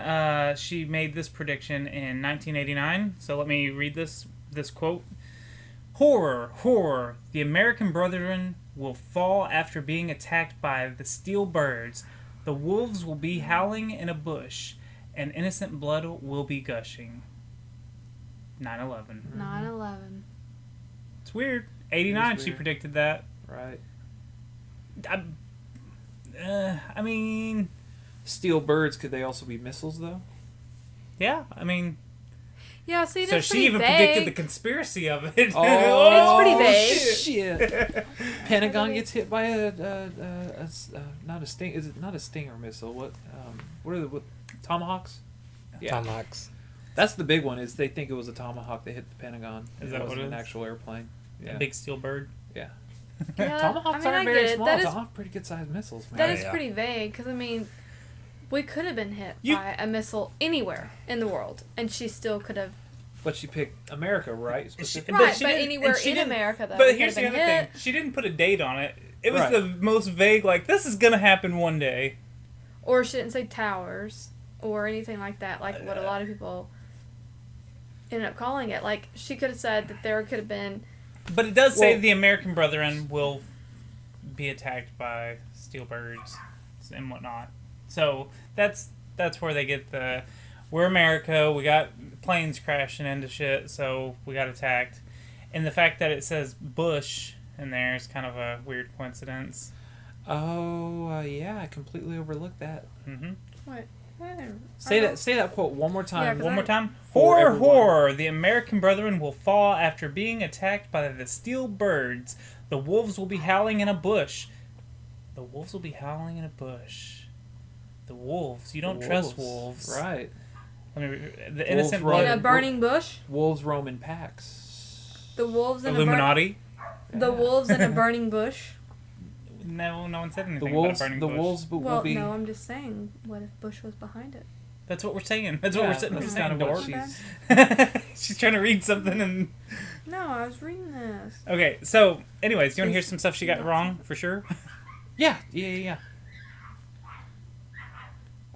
she made this prediction in 1989. So let me read this quote. Horror. The American Brethren will fall after being attacked by the steel birds. The wolves will be howling in a bush, and innocent blood will be gushing. 9/11. 9/11. It's weird. 89, she weird. predicted that. Right. I mean, Steel birds, could they also be missiles, though? yeah. I mean, Yeah, see, so that's she pretty even vague. predicted the conspiracy of it. It's pretty vague. Shit. Pentagon gets hit by not a sting. Is it not a Stinger missile? What are the Tomahawks? Yeah. Tomahawks. That's the big one. Is they think it was a Tomahawk that hit the Pentagon. Is It that what wasn't it an is? actual airplane. Yeah. A big steel bird. Yeah. Yeah, Tomahawks I mean, aren't I very get it. small. That is- Tomahawks pretty good sized missiles, man. That is yeah. pretty vague, because, I mean, we could have been hit You- by a missile anywhere in the world, and she still could have. But she picked America, right? Specifically. Right, she but didn't- anywhere and she in didn't- America, though, But we here's could the have other been thing. She didn't put a date on it. It was Right. the most vague, like, this is going to happen one day. Or she didn't say towers or anything like that, like what a lot of people ended up calling it. Like, she could have said that there could have been. But it does say Well- the American Brethren will be attacked by steel birds and whatnot. So that's where they get the, we're America, we got planes crashing into shit, so we got attacked. And the fact that it says Bush in there is kind of a weird coincidence. Oh, yeah, I completely overlooked that. Mm-hmm. What? Say that quote one more time. Yeah, 'cause One more time. For everyone. Horror. The American Brethren will fall after being attacked by the steel birds. The wolves will be howling in a bush. The wolves will be howling in a bush. The wolves. You don't trust wolves. Right. I mean, the innocent roam- In blood. a burning bush? Wolves roam in packs. The wolves in Illuminati. The wolves in a burning bush? No one said The anything wolves. about a burning The bush. wolves will Well, be. no, I'm just saying, what if Bush was behind it? That's what we're saying. That's what we're sitting That's saying. kind of what Dork. she's. She's trying to read something and. No, I was reading this. Okay, so anyways, you want to hear some stuff she got wrong for sure? Yeah.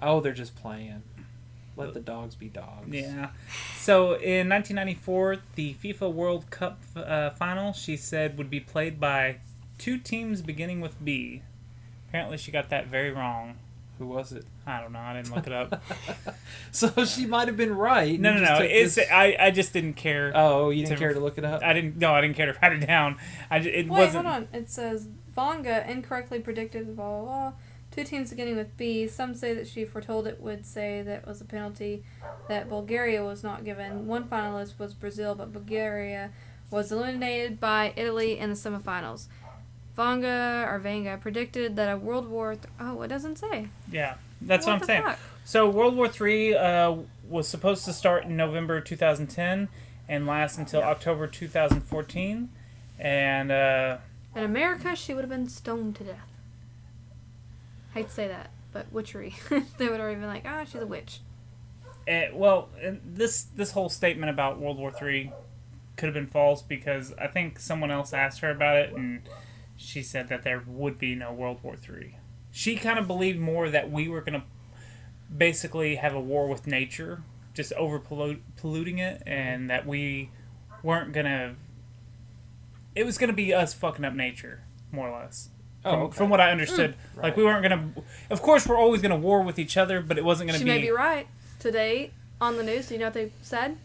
Oh, they're just playing. Let the dogs be dogs. Yeah. So in 1994, the FIFA World Cup final, she said, would be played by 2 teams beginning with B. Apparently, she got that very wrong. Who was it? I don't know. I didn't look it up. So she might have been right. No. You just took It's this- I just didn't care. Oh, you didn't care to look it up? I didn't care to write it down. It Wait, wasn't. hold on. It says Vanga incorrectly predicted blah blah blah. 2 teams beginning with B. Some say that she foretold it would say that was a penalty that Bulgaria was not given. One finalist was Brazil, but Bulgaria was eliminated by Italy in the semifinals. Vanga predicted that a World War it doesn't say. Yeah, that's what I'm the saying. fuck? So World War III was supposed to start in November 2010 and last until October 2014. And In America, she would have been stoned to death. Hate to say that, but witchery. They would have already been like, she's a witch. this whole statement about World War III could have been false because I think someone else asked her about it and she said that there would be no World War III. She kind of believed more that we were going to basically have a war with nature, just polluting it, and that we weren't going to... It was going to be us fucking up nature, more or less. From what I understood. Right. Like, we weren't going to... Of course, we're always going to war with each other, but it wasn't going to She be... may be right. Today, on the news, do you know what they said?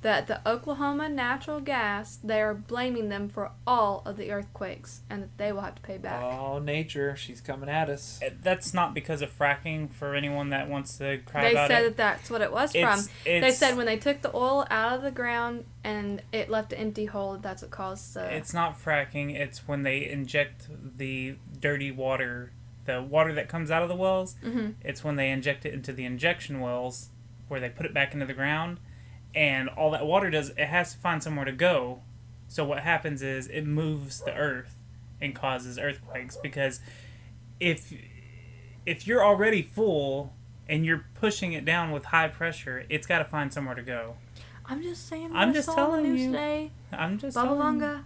That the Oklahoma natural gas, they are blaming them for all of the earthquakes, and that they will have to pay back. Oh, nature. She's coming at us. That's not because of fracking for anyone that wants to cry They about said it. that that's what it was It's- from. They it's- said when they took the oil out of the ground and it left an empty hole, that's what caused the... It's not fracking. It's when they inject the dirty water, the water that comes out of the wells. Mm-hmm. It's when they inject it into the injection wells where they put it back into the ground. And all that water does, it has to find somewhere to go. So what happens is it moves the earth and causes earthquakes. Because if you're already full and you're pushing it down with high pressure, it's got to find somewhere to go. I'm just saying what I'm I just saw telling on the news you. today. I'm just Baba telling you. Vanga.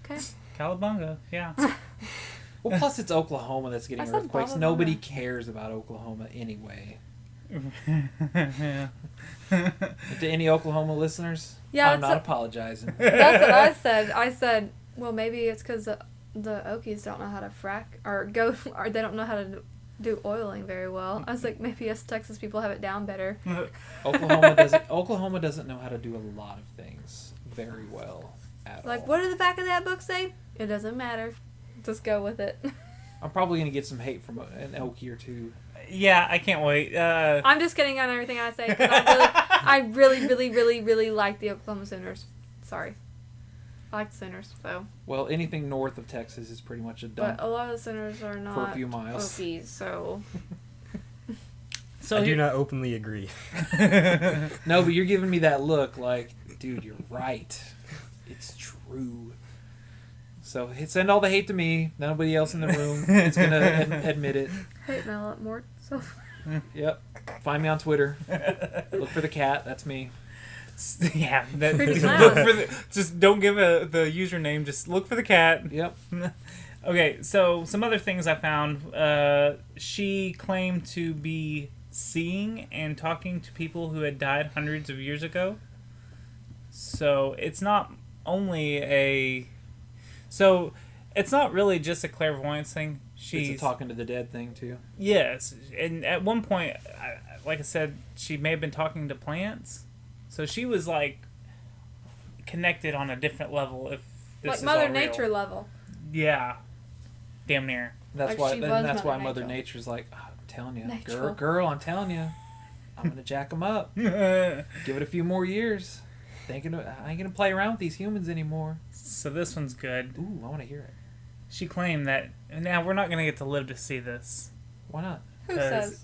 Okay. Cowabunga, yeah. Well, plus it's Oklahoma that's getting I said earthquakes. Baba Nobody Vanga. cares about Oklahoma anyway. Yeah. To any Oklahoma listeners, Yeah, I'm not apologizing. That's what I said. I said, well, maybe it's because the Okies don't know how to frack or they don't know how to do oiling very well. I was like, maybe us Texas people have it down better. Oklahoma doesn't know how to do a lot of things very well at all. Like, what did the back of that book say? It doesn't matter. Just go with it. I'm probably gonna get some hate from an Okie or two. Yeah, I can't wait. I'm just kidding on everything I say because I really like the Oklahoma Sooners. Sorry, I like the Sooners. So. Well, anything north of Texas is pretty much a dump. But a lot of the Sooners are not for a few miles. Okies, so. I do not openly agree. No, but you're giving me that look like, dude, you're right. It's true. So send all the hate to me. Nobody else in the room is going to admit it. Hate mail it more. So. Yep. Find me on Twitter. Look for the cat. That's me. Yeah. Pretty just don't give the username. Just look for the cat. Yep. Okay, so some other things I found. She claimed to be seeing and talking to people who had died hundreds of years ago. So it's not only So it's not really just a clairvoyance thing. She's It's a talking to the dead thing, too. Yes, and at one point, like I said, she may have been talking to plants. So she was, like, connected on a different level, if this like is Mother all real. Nature level. Yeah. Damn near. That's Like why Mother Mother Nature. Nature's like, oh, I'm telling you, Natural. girl, I'm telling you, I'm going to jack them up. Give it a few more years. I ain't going to play around with these humans anymore. So this one's good. Ooh, I want to hear it. She claimed that... Now, we're not going to get to live to see this. Why not? Who says?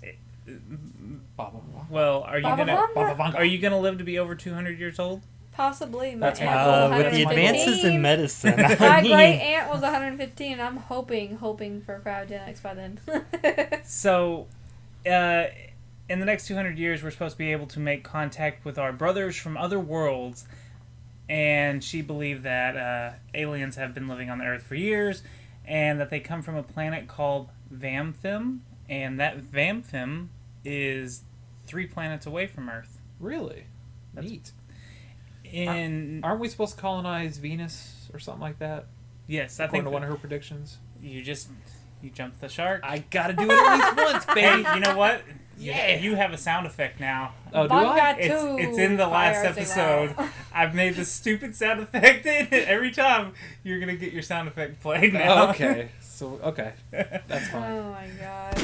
Baba Vanga. Well, are you Baba gonna Vanga? are you gonna live to be over 200 years old? Possibly. My That's aunt my was goal. With the 115. advances in medicine, My great aunt was 115. I'm hoping for cryogenics by then. So, in the next 200 years, we're supposed to be able to make contact with our brothers from other worlds, and she believed that aliens have been living on the Earth for years, and that they come from a planet called Vamthim, and that Vamthim is 3 planets away from Earth. Really? Neat. Aren't we supposed to colonize Venus or something like that? Yes, I According think to one of her predictions. You jumped the shark. I gotta do it at least once, baby. Hey, you know what? Yeah. You have a sound effect now. Oh, do I? It's in the last episode. I've made the stupid sound effect. Every time you're gonna get your sound effect played now. Oh, okay. So okay, that's fine. Oh my god.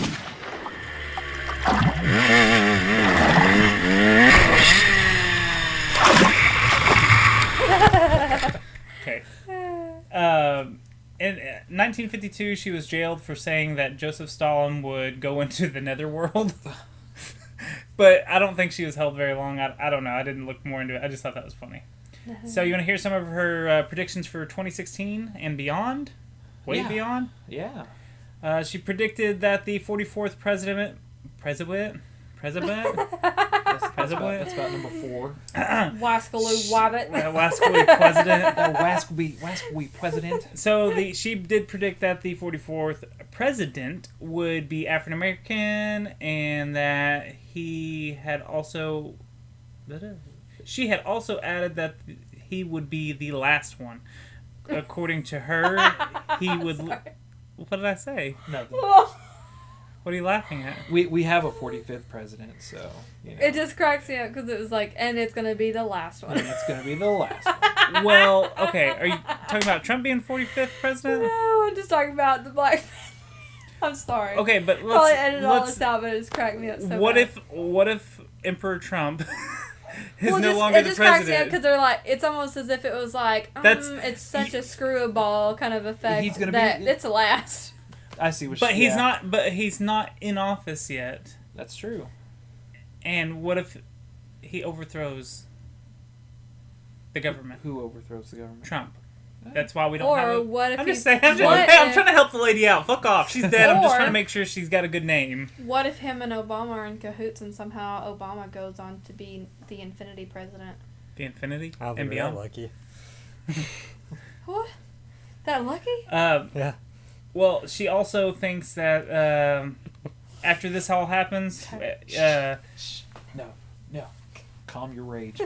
Okay. In 1952, she was jailed for saying that Joseph Stalin would go into the netherworld. But I don't think she was held very long. I don't know. I didn't look more into it. I just thought that was funny. So you want to hear some of her predictions for 2016 and beyond? Way beyond? Yeah. She predicted that the 44th president. That's about number 4. Wascaloo Wabbit. Wascally president. Wascally president. So she did predict that the 44th president would be African American, and that he had also. She had also added that he would be the last one. According to her, he would. What did I say? Nothing. What are you laughing at? We have a 45th president, so you know. It just cracks me up because it was like, and it's gonna be the last one. And it's gonna be the last one. Well, okay. Are you talking about Trump being 45th president? No, I'm just talking about the black. I'm sorry. Okay, but Probably edit all this out, but it just cracked me up so What bad. if Emperor Trump is Well, no just, longer it the just cracks me up president? because they're like, it's almost as if it was like, it's such a screwball kind of effect He's gonna that be- it's a last. I see what. But he's not. But he's not in office yet. That's true. And what if he overthrows the government? Who overthrows the government? Trump. That's why we don't Or have a... what if I'm he- just saying. what I'm if- trying to help the lady out. Fuck off. She's dead. I'm just Or- trying to make sure she's got a good name. What if him and Obama are in cahoots and somehow Obama goes on to be the infinity president? The infinity I don't think and we're beyond. that lucky. What? That lucky? Yeah. Well, she also thinks that after this all happens, No. Calm your rage.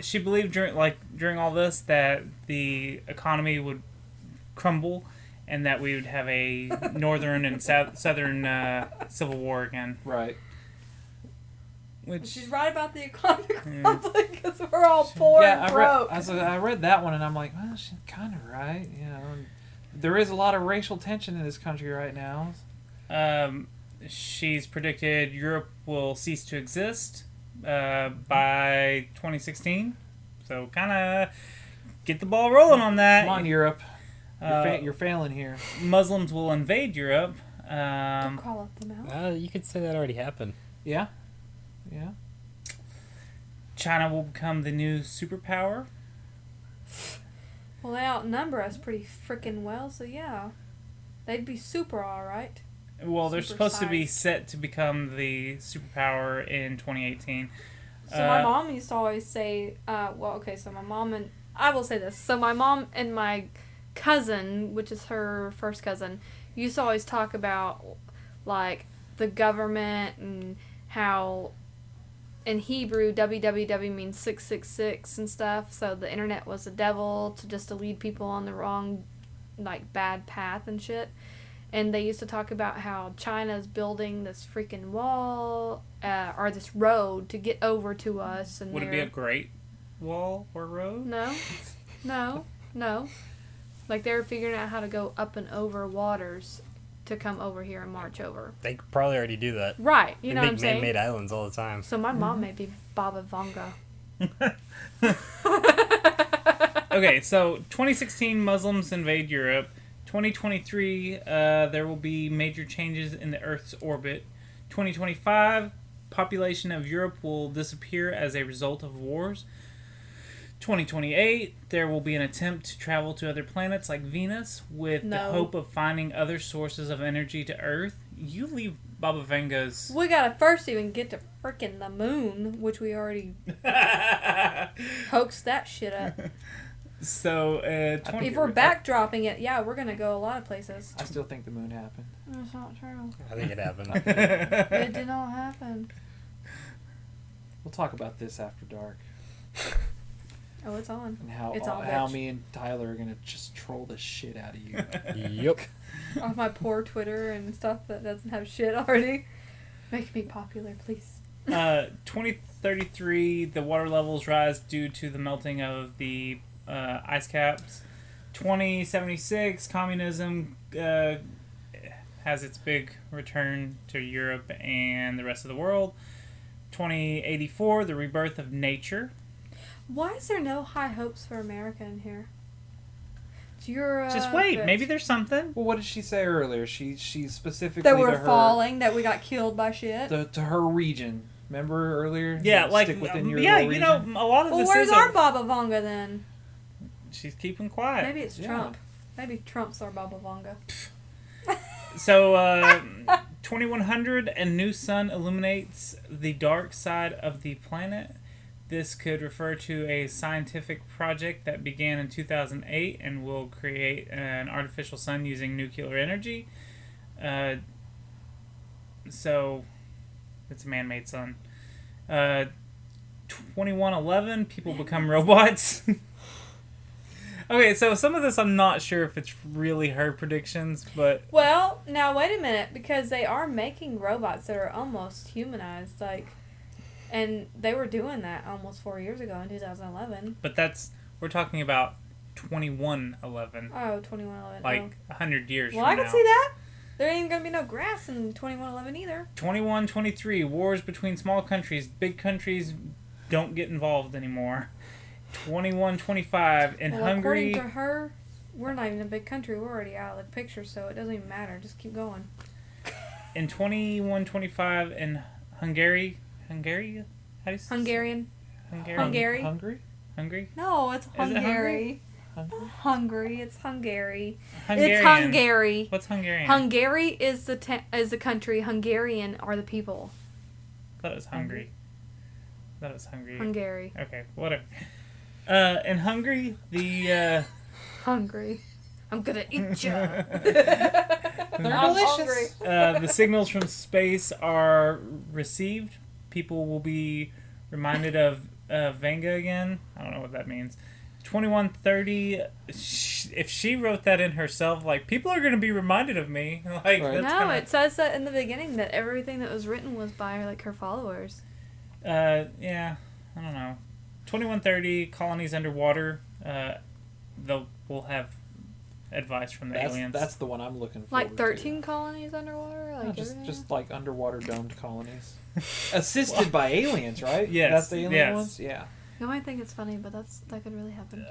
she believed during all this that the economy would crumble and that we would have a northern and southern civil war again. Right. Which She's right about the economic crumbling because we're all poor and broke. I read that one and I'm like, well, she's kind of right. You know, there is a lot of racial tension in this country right now. She's predicted Europe will cease to exist by 2016. So kind of get the ball rolling on that. Come on, Europe. You're failing here. Muslims will invade Europe. Don't call them out. You could say that already happened. Yeah. Yeah. China will become the new superpower. Well, they outnumber us pretty freaking well, so yeah. They'd be super alright. Well, they're supposed to be set to become the superpower in 2018. So my mom used to always say, so my mom and... I will say this. So my mom and my cousin, which is her first cousin, used to always talk about, like, the government and how... In Hebrew, www means 666 and stuff, so the internet was the devil to lead people on the wrong, like, bad path and shit. And they used to talk about how China's building this freaking wall, or this road to get over to us. And would it be a great wall or road? No. Like, they were figuring out how to go up and over waters to come over here and march over. They could probably already do that. Right, you know what I'm They saying? make man-made islands all the time. So my mom may be Baba Vanga. Okay, so 2016, Muslims invade Europe. 2023, there will be major changes in the Earth's orbit. 2025, population of Europe will disappear as a result of wars. 2028, there will be an attempt to travel to other planets like Venus with the hope of finding other sources of energy to Earth. You leave Baba Vanga's... We gotta first even get to frickin' the moon, which we already hoaxed that shit up. So, if we're backdropping it, yeah, we're gonna go a lot of places. I still think the moon happened. That's not true. I think it happened. It did not happen. We'll talk about this after dark. Oh, it's on. And how It's on, how bitch. me and Tyler are gonna just troll the shit out of you. Yep. Off my poor Twitter and stuff that doesn't have shit already. Make me popular, please. 2033, the water levels rise due to the melting of the ice caps. 2076, communism has its big return to Europe and the rest of the world. 2084, the rebirth of nature. Why is there no high hopes for America in here? It's Europe. Just wait, maybe there's something. Well, what did she say earlier? She specifically that to we're her, falling, that we got killed by shit. to her region. Remember earlier? Yeah, like stick within your yeah, little you know, region? a lot of Well, this where's is our Baba Vanga then? She's keeping quiet. Maybe it's Trump. Maybe Trump's our Baba Vanga. So, 2100, a new sun illuminates the dark side of the planet. This could refer to a scientific project that began in 2008 and will create an artificial sun using nuclear energy. So, it's a man-made sun. 2111, people become robots. Okay, so some of this I'm not sure if it's really her predictions, but... Well, now wait a minute, because they are making robots that are almost humanized, like... And they were doing that almost 4 years ago in 2011. But we're talking about 2111. Oh, 2111. Like 100 years well, from I now. can see that. There ain't going to be no grass in 2111 either. 2123, wars between small countries. Big countries don't get involved anymore. 2125, in Hungary... According to her, we're not even a big country. We're already out of the picture, so it doesn't even matter. Just keep going. In 2125, in Hungary... Hungary? How do you say? Hungarian. Hungary? Hungary? Hungary? No, it's Is it Hungary. Hungary. It's Hungary. Hungarian. It's Hungary. What's Hungarian? Hungary is the country. Hungarian are the people. I thought it was Hungary. I thought it was Hungary. Hungary. Okay, whatever. In Hungary, the... Hungry. I'm gonna eat you. They're I'm delicious. The signals from space are received. People will be reminded of Vanga again. I don't know what that means. 2130. If she wrote that in herself, like, people are going to be reminded of me. Like, Right. that's No, kinda, it says that in the beginning that everything that was written was by like her followers. yeah, I don't know. 2130 colonies underwater. We'll have advice from the aliens. That's the one I'm looking for. Like 13 colonies underwater. Like just like underwater domed colonies, assisted by aliens, right? Yes, That's the alien yes. ones. Yeah. You might think it's funny, but that could really happen.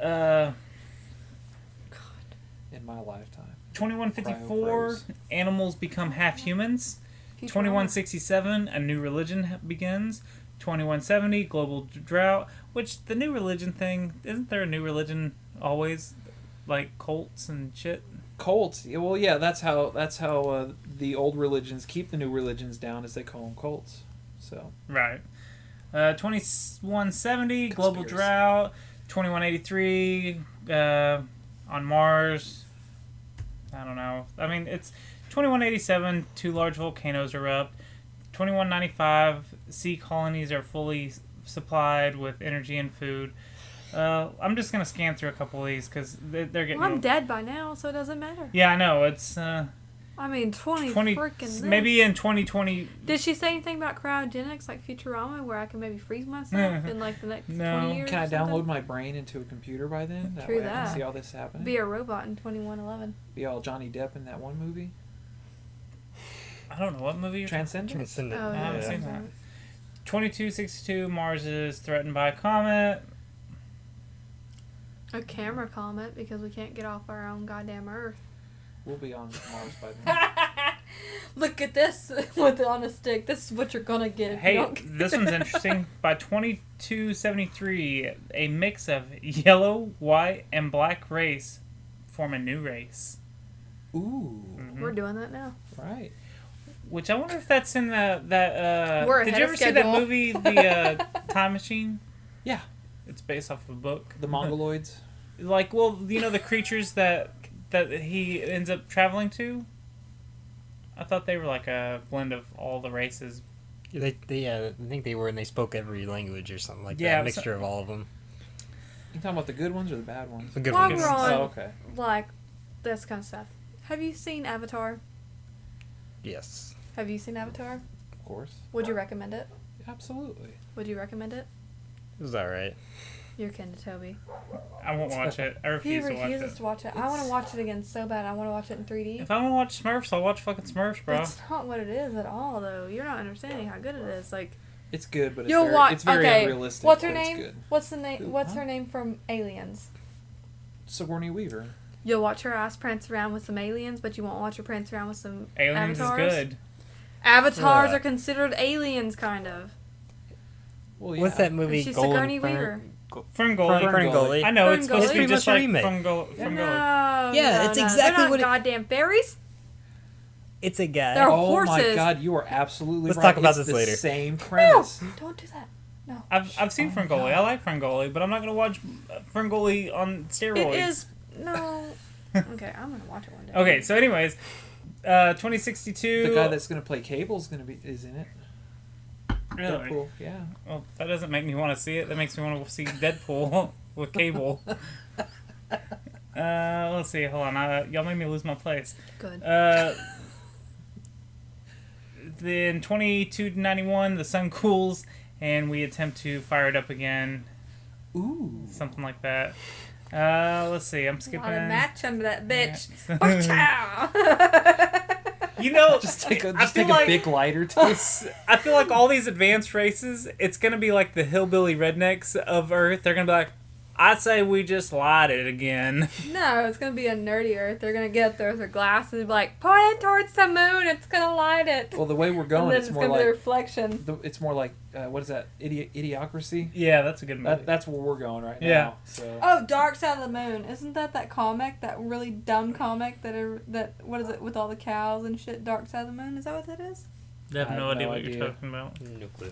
In my lifetime. 2154 animals become half humans. 2167 a new religion begins. 2170 global drought. Which the new religion thing, isn't there a new religion always, like cults and shit? Cults. Well, yeah, that's how the old religions keep the new religions down, as they call them cults. So Right. 2170 global drought. 2183 on Mars. I don't know. I mean, it's 2187 two large volcanoes erupt. 2195 sea colonies are fully supplied with energy and food. I'm just gonna scan through a couple of these because they're getting. Well, I'm dead by now, so it doesn't matter. Yeah, I know. It's. I mean, 20 freaking. Maybe in 2020. Did she say anything about cryogenics, like Futurama, where I can maybe freeze myself in like the next 20 years? Can I or something? download my brain into a computer by then? That True way I that. can see all this happening. Be a robot in 2111. Be all Johnny Depp in that one movie. I don't know what movie you're Transcendence. Oh, I haven't yeah. seen that. 2262 Mars is threatened by a comet. A camera comet, because we can't get off our own goddamn Earth. We'll be on Mars by then. Look at this with it on a stick. This is what you're gonna get. If you Hey, don't this one's interesting. By 2273, a mix of yellow, white, and black race form a new race. Ooh. We're doing that now. Right. Which I wonder if that's in that We're did ahead you of ever see that schedule. movie, The Time Machine? Yeah. It's based off of a book. The Mongoloids. Like, well, you know the creatures that he ends up traveling to? I thought they were like a blend of all the races. I think they were, and they spoke every language or something like Yeah, that. A mixture of all of them. You talking about the good ones or the bad ones? The good While ones. we're on, Oh, okay. like, this kind of stuff. Have you seen Avatar? Yes. Have you seen Avatar? Of course. Would you recommend it? Absolutely. Would you recommend it? It was alright. You're kin to Toby. I won't watch it. I He refuse to watch refuses it. to watch it. I want to watch it again so bad. I want to watch it in 3D. If I want to watch Smurfs, I'll watch fucking Smurfs, bro. It's not what it is at all, though. You're not understanding how good it is. Like, It's good, but you'll watch. it's very Okay, unrealistic. what's her but it's name? good. What's the name? What's her name from Aliens? Sigourney Weaver. You'll watch her ass prance around with some aliens, but you won't watch her prance around with some Aliens avatars. is good. Avatars are considered aliens, kind of. Well, yeah. What's that movie? She's Golden Sigourney Weaver. Ferngully. Ferngully. I know, it's supposed to Ferngully. be just It's pretty like much a remake. Ferngully. No, Yeah, no, it's no. exactly They're not what it- goddamn fairies. It's a guy. They're Oh my horses. god, you are absolutely Let's right. talk about It's this the later. Same premise. Don't do that. No. I've seen Ferngully. I like Ferngully, but I'm not going to watch Ferngully on steroids. It is no. Okay, I'm gonna watch it one day. Okay, so anyways, 2062. The guy that's gonna play Cable's is in it. Really? Deadpool, yeah. Well, that doesn't make me want to see it. That makes me want to see Deadpool with Cable. Let's see. Hold on. Y'all made me lose my place. Good. Then 2291, the sun cools, and we attempt to fire it up again. Ooh. Something like that. Let's see. I'm A skipping. lot of match under that bitch. Yeah. You know, Just take a I feel like, big lighter to I feel like all these advanced races, it's gonna be like the hillbilly rednecks of Earth. They're gonna be like, I say we just light it again. No, it's gonna be a nerdy Earth. They're gonna get up there with their glasses and be like, point it towards the moon. It's gonna light it. Well, the way we're And going, then it's it's more gonna be the like reflection. it's more like what is that? Idiocracy. Yeah, that's a good movie. That's where we're going right Yeah. now. So Oh, Dark Side of the Moon. Isn't that comic? That really dumb comic that what is it with all the cows and shit? Dark Side of the Moon. Is that what that is? I have no idea what idea. you're talking about. No clue.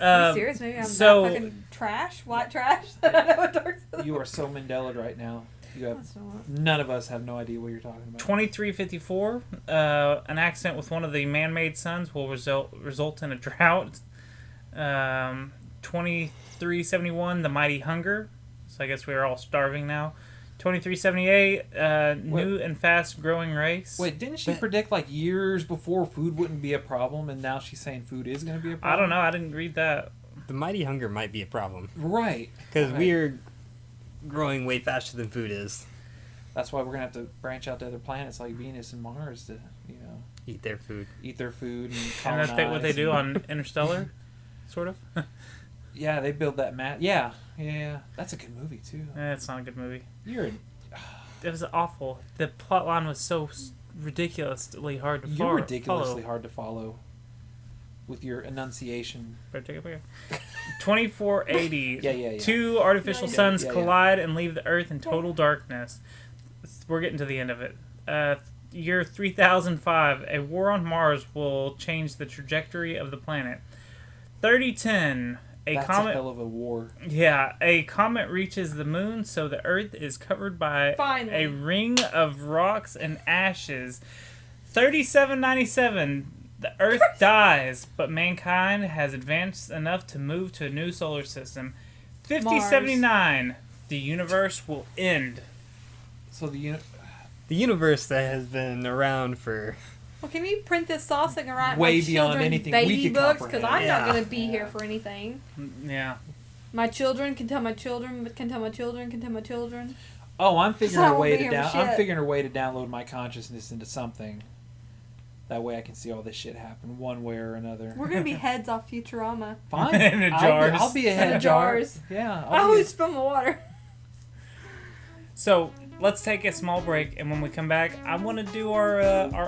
Are you serious? Maybe I'm so- that fucking trash, white trash. I don't know what Dark Side of the you are so Mandela right now. You have That's not- none of us have no idea what you're talking about. 2354. An accident with one of the man-made suns will result in a drought. 2371. The mighty hunger. So I guess we are all starving now. 2378. New and fast-growing race. Wait, didn't she predict like years before food wouldn't be a problem, and now she's saying food is going to be a problem? I don't know. I didn't read that. The mighty hunger might be a problem. Right. Because we're growing way faster than food is. That's why we're going to have to branch out to other planets like Venus and Mars to, eat their food. And And that's what they do on Interstellar, sort of. Yeah, they build that Yeah. That's a good movie, too. It's not a good movie. It was awful. The plot line was so ridiculously hard to follow. You're ridiculously hard to follow with your enunciation. 2480. Yeah. Two artificial suns Yeah. collide and leave the Earth in total darkness. We're getting to the end of it. Year 3005. A war on Mars will change the trajectory of the planet. 3010. That's comet. a hell of a war. Yeah, a comet reaches the moon, so the Earth is covered by a ring of rocks and ashes. 3797. The Earth dies, but mankind has advanced enough to move to a new solar system. 5079. The universe will end. So the universe that has been around for... Well, can you print this off so I can write way my beyond children's anything baby we could books? Because I'm comprehend. not going to be here for anything. Yeah. My children can tell my children, but can tell my children, can tell my children. Oh, I'm figuring I a won't way be to here for I'm shit. figuring a way to download my consciousness into something. That way I can see all this shit happen one way or another. We're going to be heads off Futurama. Fine. In the jars. I'll be a In head the jar. jars. Yeah. I always spill my water. So let's take a small break, and when we come back, I want to do our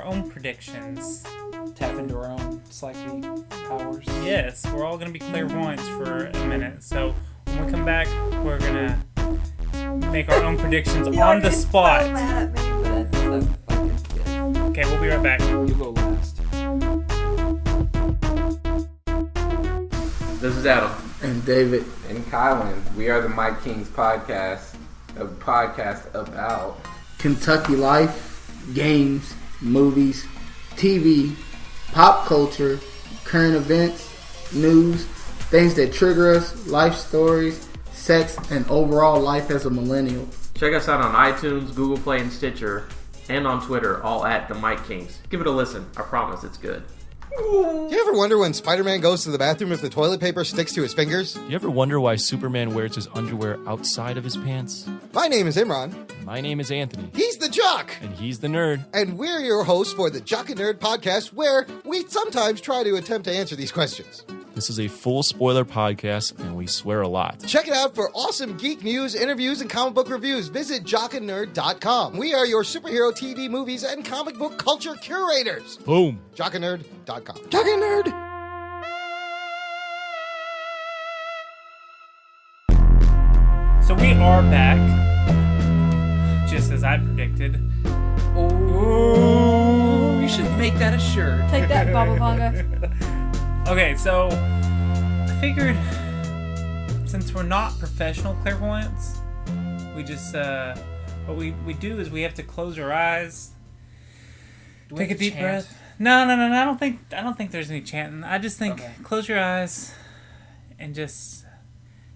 own predictions. Tap into our own psychic powers. Yes, we're all going to be clairvoyants for a minute. So when we come back, we're going to make our own predictions on the spot. So mad at me, but that's so fucking good. Okay, we'll be right back. You go last. This is Adam. And David. And Kylan. We are the Mike Kings podcast, a podcast about Kentucky life, games, movies, TV, pop culture, current events, news, things that trigger us, life stories, sex, and overall life as a millennial. Check us out on iTunes, Google Play, and Stitcher, and on Twitter, all at the Mike Kings. Give it a listen. I promise it's good. Do you ever wonder when Spider-Man goes to the bathroom if the toilet paper sticks to his fingers? Do you ever wonder why Superman wears his underwear outside of his pants? My name is Imran. My name is Anthony. He's the Jock. And he's the Nerd. And we're your hosts for the Jock and Nerd podcast, where we sometimes try to attempt to answer these questions. This is a full spoiler podcast, and we swear a lot. Check it out for awesome geek news, interviews, and comic book reviews. Visit jockandnerd.com. We are your superhero TV, movies, and comic book culture curators. Boom. Jockandnerd.com. Jock and Nerd! So we are back, just as I predicted. Oh, you should make that a shirt. Take that, Baba Vanga. Okay, so I figured since we're not professional clairvoyants, we just what we do is we have to close our eyes, take a deep breath. No. I don't think there's any chanting. I just think close your eyes and just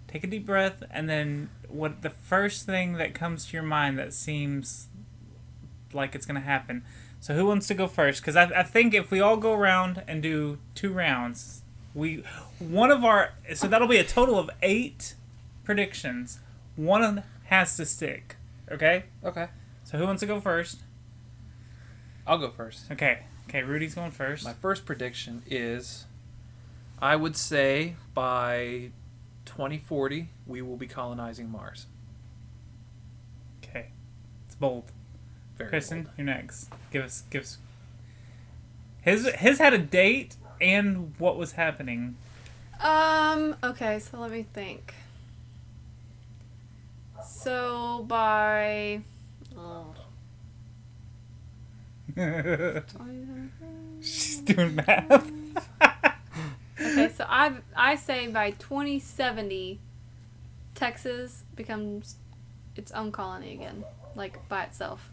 take a deep breath, and then what the first thing that comes to your mind that seems like it's gonna happen. So who wants to go first? Because I think if we all go around and do 2 rounds, so that'll be a total of 8 predictions. One has to stick. Okay? Okay. So who wants to go first? I'll go first. Okay, Rudy's going first. My first prediction is, I would say by 2040 we will be colonizing Mars. Okay. It's bold. Very Kristen, bold. you're next. Give us. His had a date and what was happening. Okay, so let me think. So by... She's doing math. Okay, so I say by 2070, Texas becomes its own colony again, like by itself,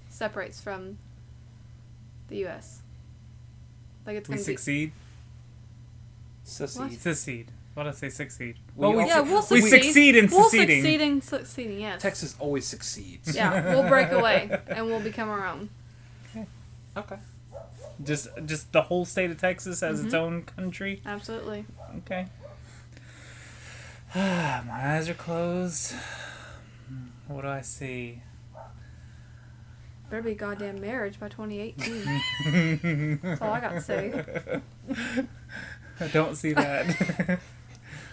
separates from the U.S. Like it's We gonna succeed. Secede. Secede. What did I say? Succeed. we'll we succeed in We'll seceding. succeed in succeeding. Yes. Texas always succeeds. Yeah, we'll break away and we'll become our own. Okay. Just the whole state of Texas as its own country. Absolutely. Okay. My eyes are closed. What do I see? Better be goddamn marriage by 2018. That's all I got to say. I don't see that.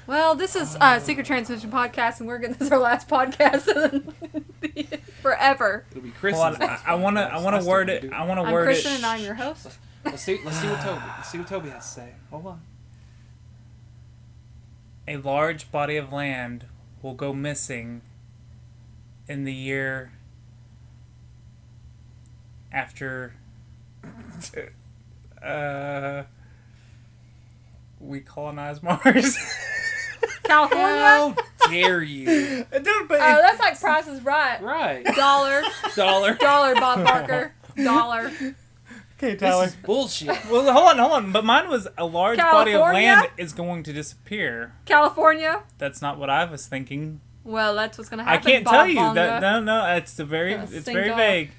Well, this is Secret Transmission Podcast, and we're gonna this is our last podcast forever. It'll be Kristen's. I want to word it. I want to I'm word Kristen, it. and I'm your host. Let's see what Toby has to say. Hold on. A large body of land will go missing in the year after we colonize Mars. California? How dare you? Dude, but that's like Price is Right. Right. Dollar, Bob Barker. Dollar. Okay, Tyler. This is bullshit. Well, hold on. But mine was a large body of California? land is going to disappear. California? That's not what I was thinking. Well, that's what's gonna I happen. can't Bob tell you Vanga. that. No. It's very off. vague.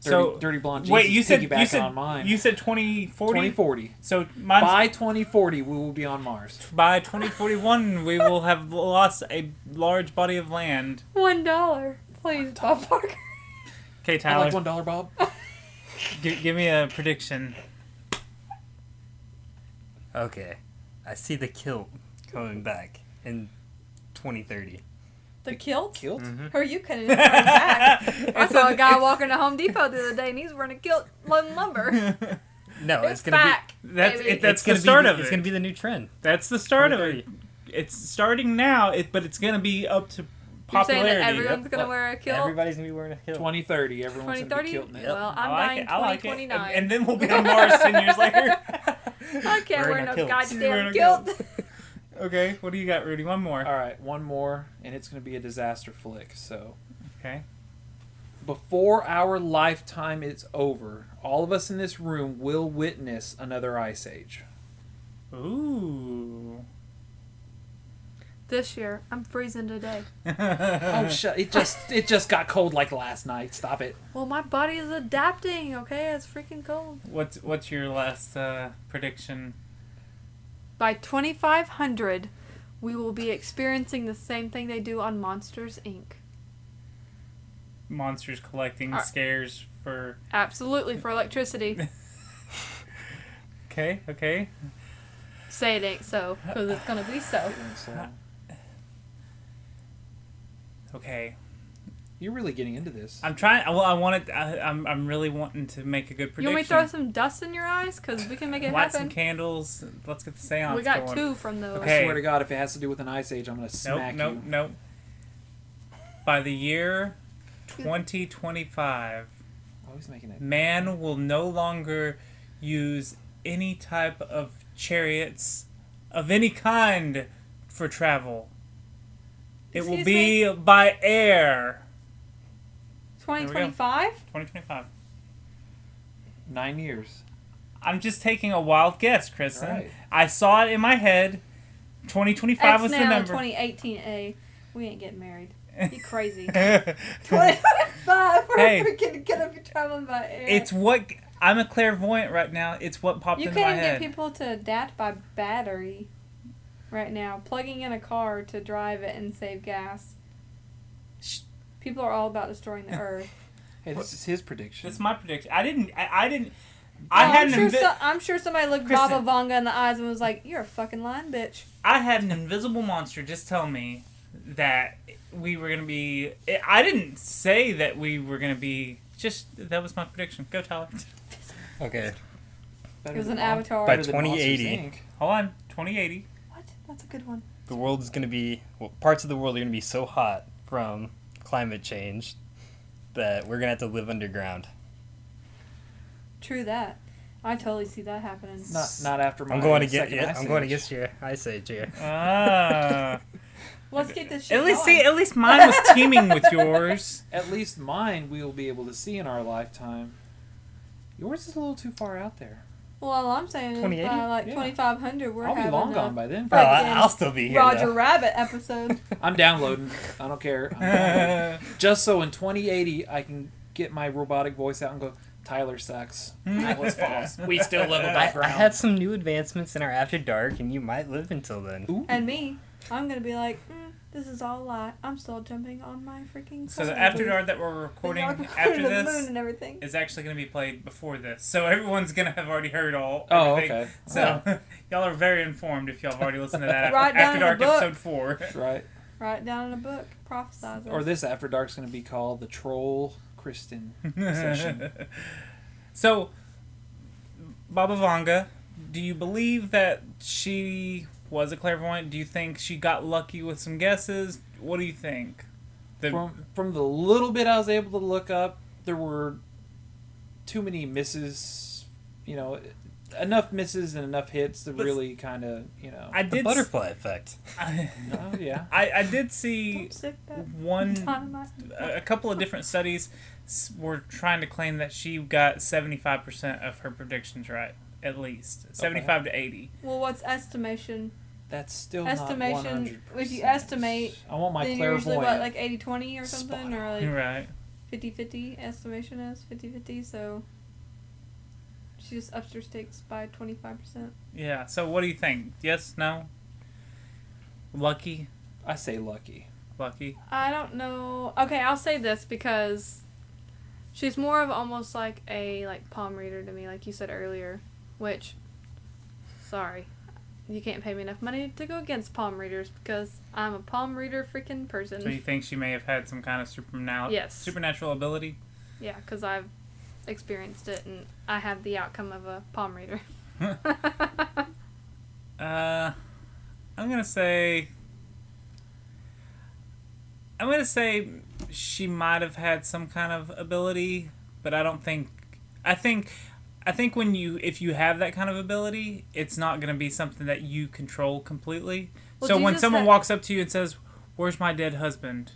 So Dirty Blonde Jesus wait, you said on mine. you said 2040. 2040. So mine's, By 2040, we will be on Mars. by 2041, we will have lost a large body of land. $1, please, Bob Barker. Okay, I Tyler. like $1, Bob. Give me a prediction. Okay. I see the kilt coming back in 2030. The kilt? Kilt? Mm-hmm. Who are you cutting it back? I saw a guy walking to Home Depot the other day, and he's wearing a kilt loading lumber. No, It's it's gonna back, be. baby. That's the gonna start be, of it. It's gonna be the new trend. That's the start of it. It's starting now, but it's going to be up to You're saying popularity. that everyone's going to wear a kilt? Everybody's gonna be wearing a kilt. 2030, everyone's going to be 2030? kilting it. Well, I'm I like dying it. I like it. 2029. And then we'll be on Mars 10 years later. I can't wear Wearing no a kilt. goddamn Wearing a kilt. Okay, what do you got, Rudy? One more. All right, one more, and it's going to be a disaster flick. So, Okay. before our lifetime is over, all of us in this room will witness another ice age. Ooh. This year, I'm freezing today. Oh, shut! It just got cold like last night. Stop it. Well, my body is adapting, okay? It's freaking cold. What's your last prediction? By 2500, we will be experiencing the same thing they do on Monsters, Inc. Monsters collecting scares for... Absolutely, for electricity. Okay. Say it ain't so, because it's going to be so. Okay. You're really getting into this. I'm trying... Well, I'm really wanting to make a good prediction. You want me to throw some dust in your eyes? Because we can make it Light happen. some candles. Let's get the seance We got going. 2 from those. Okay. I swear to God, if it has to do with an ice age, I'm going to smack you. Nope. By the year 2025, Always making it. man will no longer use any type of chariots of any kind for travel. It will Excuse be by air. 2025? 2025. 9 years. I'm just taking a wild guess, Kristen. Right. I saw it in my head. 2025 X was the now, number. 2018A. We ain't getting married. You crazy. 2025. Hey. We're gonna be traveling by air. It's what... I'm a clairvoyant right now. It's what popped You into my can't head. get people to adapt by battery right now. Plugging in a car to drive it and save gas. People are all about destroying the earth. Hey, this is his prediction. That's my prediction. I didn't. I'm sure somebody looked Kristen. Baba Vanga in the eyes and was like, "You're a fucking lying bitch." I had an invisible monster just tell me that we were gonna be. I didn't say that we were gonna be. Just that was my prediction. Go, Tyler. Okay. It was an avatar. By 2080, Hold on. 2080. What? That's a good one. the world is going to be, well, parts of the world are going to be so hot from climate change that we're going to have to live underground. True that. I totally see that happening. Not after my I'm going to second get ice I'm going age. against your ice age here. Let's get this shit At least going. at least mine was teaming with yours. At least mine we will be able to see in our lifetime. Yours is a little too far out there. Well, all I'm saying is by 2080? 2500, we're I'll be having long a gone by then. I'll still be here, Roger though. Rabbit episode. I'm downloading. I don't care. I'm downloading. Just so in 2080 I can get my robotic voice out and go, Tyler sucks. That was false. We still live above ground. I had some new advancements in our After Dark, and you might live until then. Ooh. And me, I'm going to be like, this is all a lie. I'm still jumping on my freaking So the phone After booth. Dark that we're recording And y'all after recording the this moon and everything. is actually going to be played before this. So everyone's going to have already heard all Oh, everything. okay. So y'all are very informed if y'all have already listened to that Write down After in a Dark book. episode 4. Right. Write down in a book. Prophesize Or us. this After Dark's going to be called the Troll Kristen session. So, Baba Vanga, do you believe that she was a clairvoyant? Do you think she got lucky with some guesses? What do you think? From the little bit I was able to look up, there were too many misses. You know, enough misses and enough hits to really kind of, you know. I did butterfly effect. Oh, yeah. I did see Dynamite. a couple of different studies were trying to claim that she got 75% of her predictions right, at least 75 to 80. Well, what's estimation? That's still estimation. not 100%. If you estimate, I want my then you're usually what, clairvoyant like 80-20 or something, or like Right. 50-50. Estimation is 50-50. So she just ups her stakes by 25%. Yeah. So what do you think? Yes? No? Lucky? I say lucky. Lucky. I don't know. Okay, I'll say this because she's more of almost like a palm reader to me, like you said earlier. Which, sorry, you can't pay me enough money to go against palm readers because I'm a palm reader freaking person. So you think she may have had some kind of supernatural ability? Yeah, because I've experienced it and I have the outcome of a palm reader. I'm gonna say she might have had some kind of ability, but I don't think. I think if you have that kind of ability, it's not gonna be something that you control completely. Well, so when Jesus someone had- walks up to you and says, "Where's my dead husband?"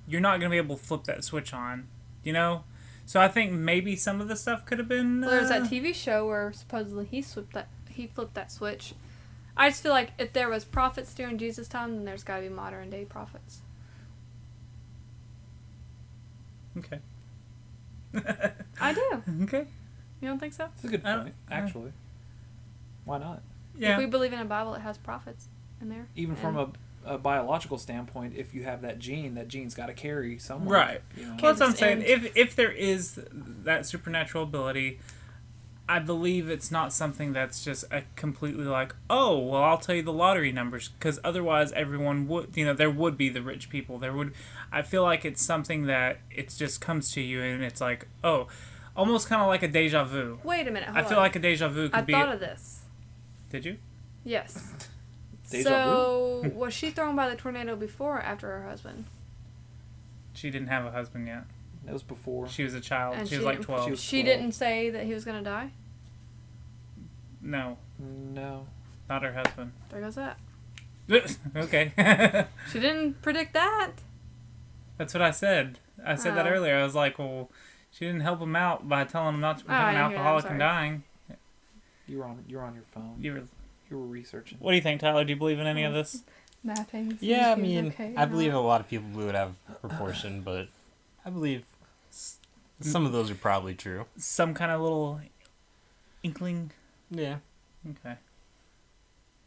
you're not gonna be able to flip that switch on. You know. So I think maybe some of the stuff could have been. Well, there's that TV show where supposedly he flipped that switch. I just feel like if there was prophets during Jesus' time, then there's got to be modern day prophets. Okay. I do. Okay. You don't think so? That's a good point, actually. Why not? If we believe in a Bible, it has prophets in there. Even from a biological standpoint, if you have that gene's got to carry somewhere. Right. You know? Well, that's what I'm saying. If there is that supernatural ability, I believe it's not something that's just a completely like, oh, well, I'll tell you the lottery numbers, because otherwise everyone would, there would be the rich people. I feel like it's something that it just comes to you and it's like, oh, almost kind of like a deja vu. Wait a minute. I feel like a deja vu could be. I thought of this. Did you? Yes. Deja so, was she thrown by the tornado before or after her husband? She didn't have a husband yet. It was before. She was a child. And she was like 12. She didn't say that he was going to die? No. No. Not her husband. There goes that. Okay. She didn't predict that. That's what I said. I said that Oh. earlier. I was like, well, she didn't help him out by telling him not to become I an didn't hear that. I'm alcoholic and sorry. dying. You're on your phone. You were researching. What do you think, Tyler? Do you believe in any of this? Mapping. Yeah, I seems mean, okay, I believe a lot of people would have proportion, but I believe some of those are probably true. Some kind of little inkling? Yeah. Okay.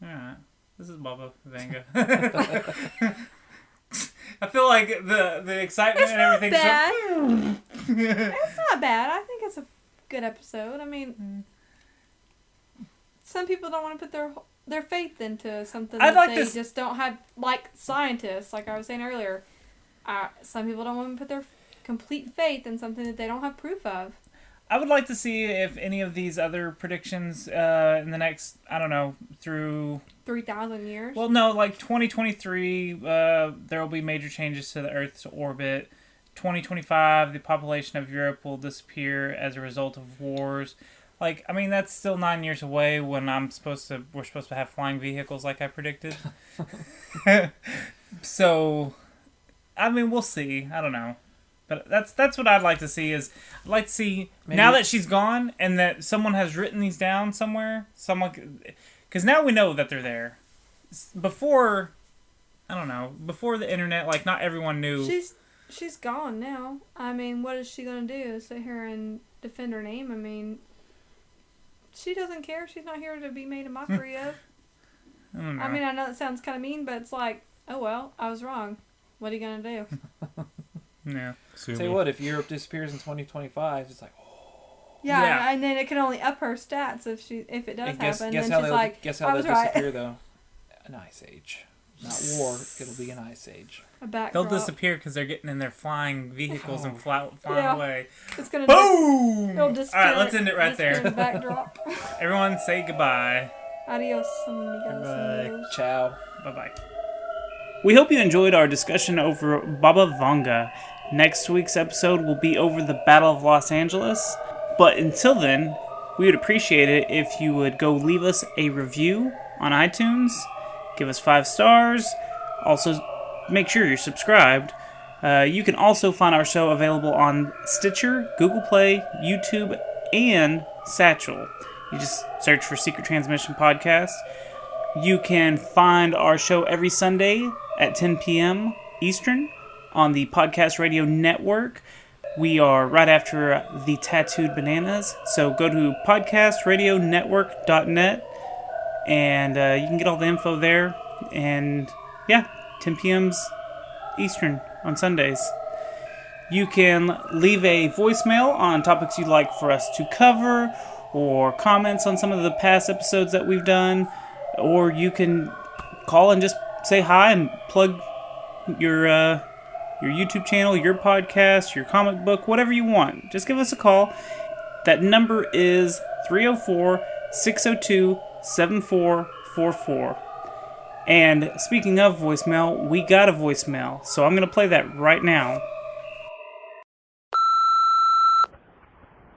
Alright. This is Baba Vanga. I feel like the excitement It's and not everything. bad. It's not bad. I think it's a good episode. I mean, some people don't want to put their faith into something I'd that like they to just don't have, like scientists, like I was saying earlier. Some people don't want to put their complete faith in something that they don't have proof of. I would like to see if any of these other predictions in the next, I don't know, through 3,000 years. Well, no, like 2023, there will be major changes to the Earth's orbit. 2025, the population of Europe will disappear as a result of wars. Like, I mean, that's still 9 years away when we're supposed to have flying vehicles like I predicted. So, I mean, we'll see. I don't know. But that's what I'd like to see is, I'd like to see, now that she's gone and that someone has written these down somewhere, because now we know that they're there. Before, I don't know, before the internet, like, not everyone knew. She's gone now. I mean, what is she going to do? Sit here and defend her name? I mean, she doesn't care. She's not here to be made a mockery of. I don't know. I mean, I know that sounds kind of mean, but it's like, oh well, I was wrong. What are you going to do? Yeah. Say what, if Europe disappears in 2025, it's like, Yeah, and then it can only up her stats if it does happen. Guess then how she's like, guess how I they'll was right. disappear, though? An ice age. Not war, it'll be an ice age. A backdrop. They'll disappear because they're getting in their flying vehicles and flying away. It's gonna boom! It'll disappear. Alright, let's end it right there. The backdrop. Everyone say goodbye. Adios, amigos. Goodbye. Ciao. Bye-bye. We hope you enjoyed our discussion over Baba Vanga. Next week's episode will be over the Battle of Los Angeles. But until then, we would appreciate it if you would go leave us a review on iTunes. Give us 5 stars. Also, make sure you're subscribed. You can also find our show available on Stitcher, Google Play, YouTube, and Satchel. You just search for Secret Transmission Podcast. You can find our show every Sunday at 10 p.m. Eastern on the Podcast Radio Network. We are right after the Tattooed Bananas. So go to podcastradionetwork.net and you can get all the info there. And yeah, 10 p.m. Eastern on Sundays. You can leave a voicemail on topics you'd like for us to cover, or comments on some of the past episodes that we've done, or you can call and just say hi and plug your YouTube channel, your podcast, your comic book, whatever you want. Just give us a call. That number is 304-602-7444. And speaking of voicemail, we got a voicemail, so I'm going to play that right now.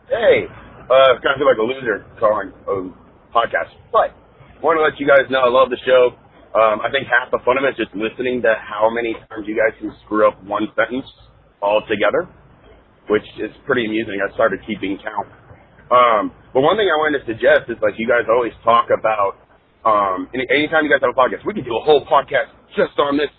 Hey, I kind of feel like a loser calling a podcast, but I want to let you guys know I love the show. I think half the fun of it is just listening to how many times you guys can screw up one sentence altogether, which is pretty amusing. I started keeping count. But one thing I wanted to suggest is, like, you guys always talk about, anytime you guys have a podcast, we could do a whole podcast just on this,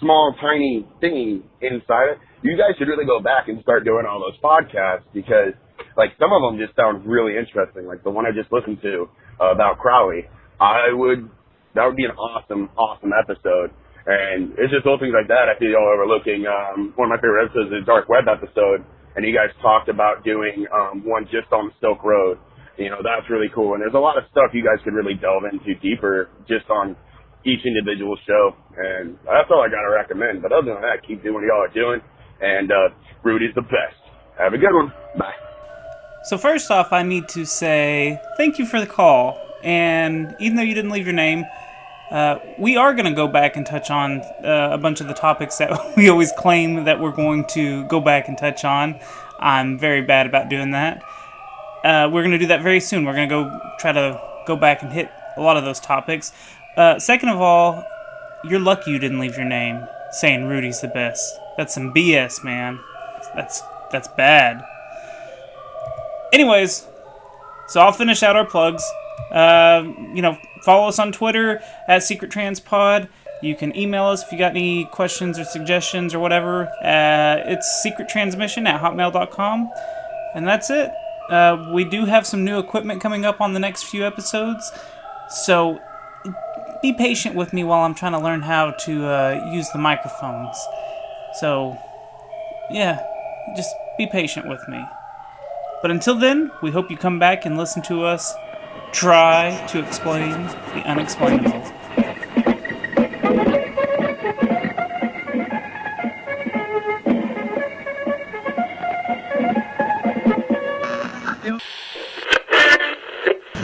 small, tiny thing inside it. You guys should really go back and start doing all those podcasts, because, like, some of them just sound really interesting. Like the one I just listened to about Crowley. That would be an awesome, awesome episode. And it's just little things like that I feel y'all overlooking. One of my favorite episodes is a Dark Web episode, and you guys talked about doing one just on the Silk Road. That's really cool. And there's a lot of stuff you guys could really delve into deeper just on each individual show. And that's all I got to recommend. But other than that, keep doing what y'all are doing. And Rudy's the best. Have a good one. Bye. So first off, I need to say thank you for the call. And even though you didn't leave your name, we are going to go back and touch on a bunch of the topics that we always claim that we're going to go back and touch on. I'm very bad about doing that. We're going to do that very soon. We're going to try to go back and hit a lot of those topics. Second of all, you're lucky you didn't leave your name saying Rudy's the best. That's some BS, man. That's bad. Anyways, so I'll finish out our plugs. Follow us on Twitter at SecretTransPod. You can email us if you got any questions or suggestions or whatever. It's secrettransmission@hotmail.com. And that's it. We do have some new equipment coming up on the next few episodes. So be patient with me while I'm trying to learn how to use the microphones. So, yeah, just be patient with me. But until then, we hope you come back and listen to us try to explain the unexplainable.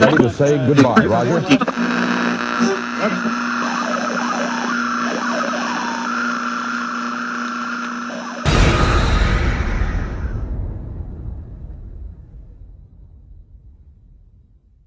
Ready to say goodbye, Roger.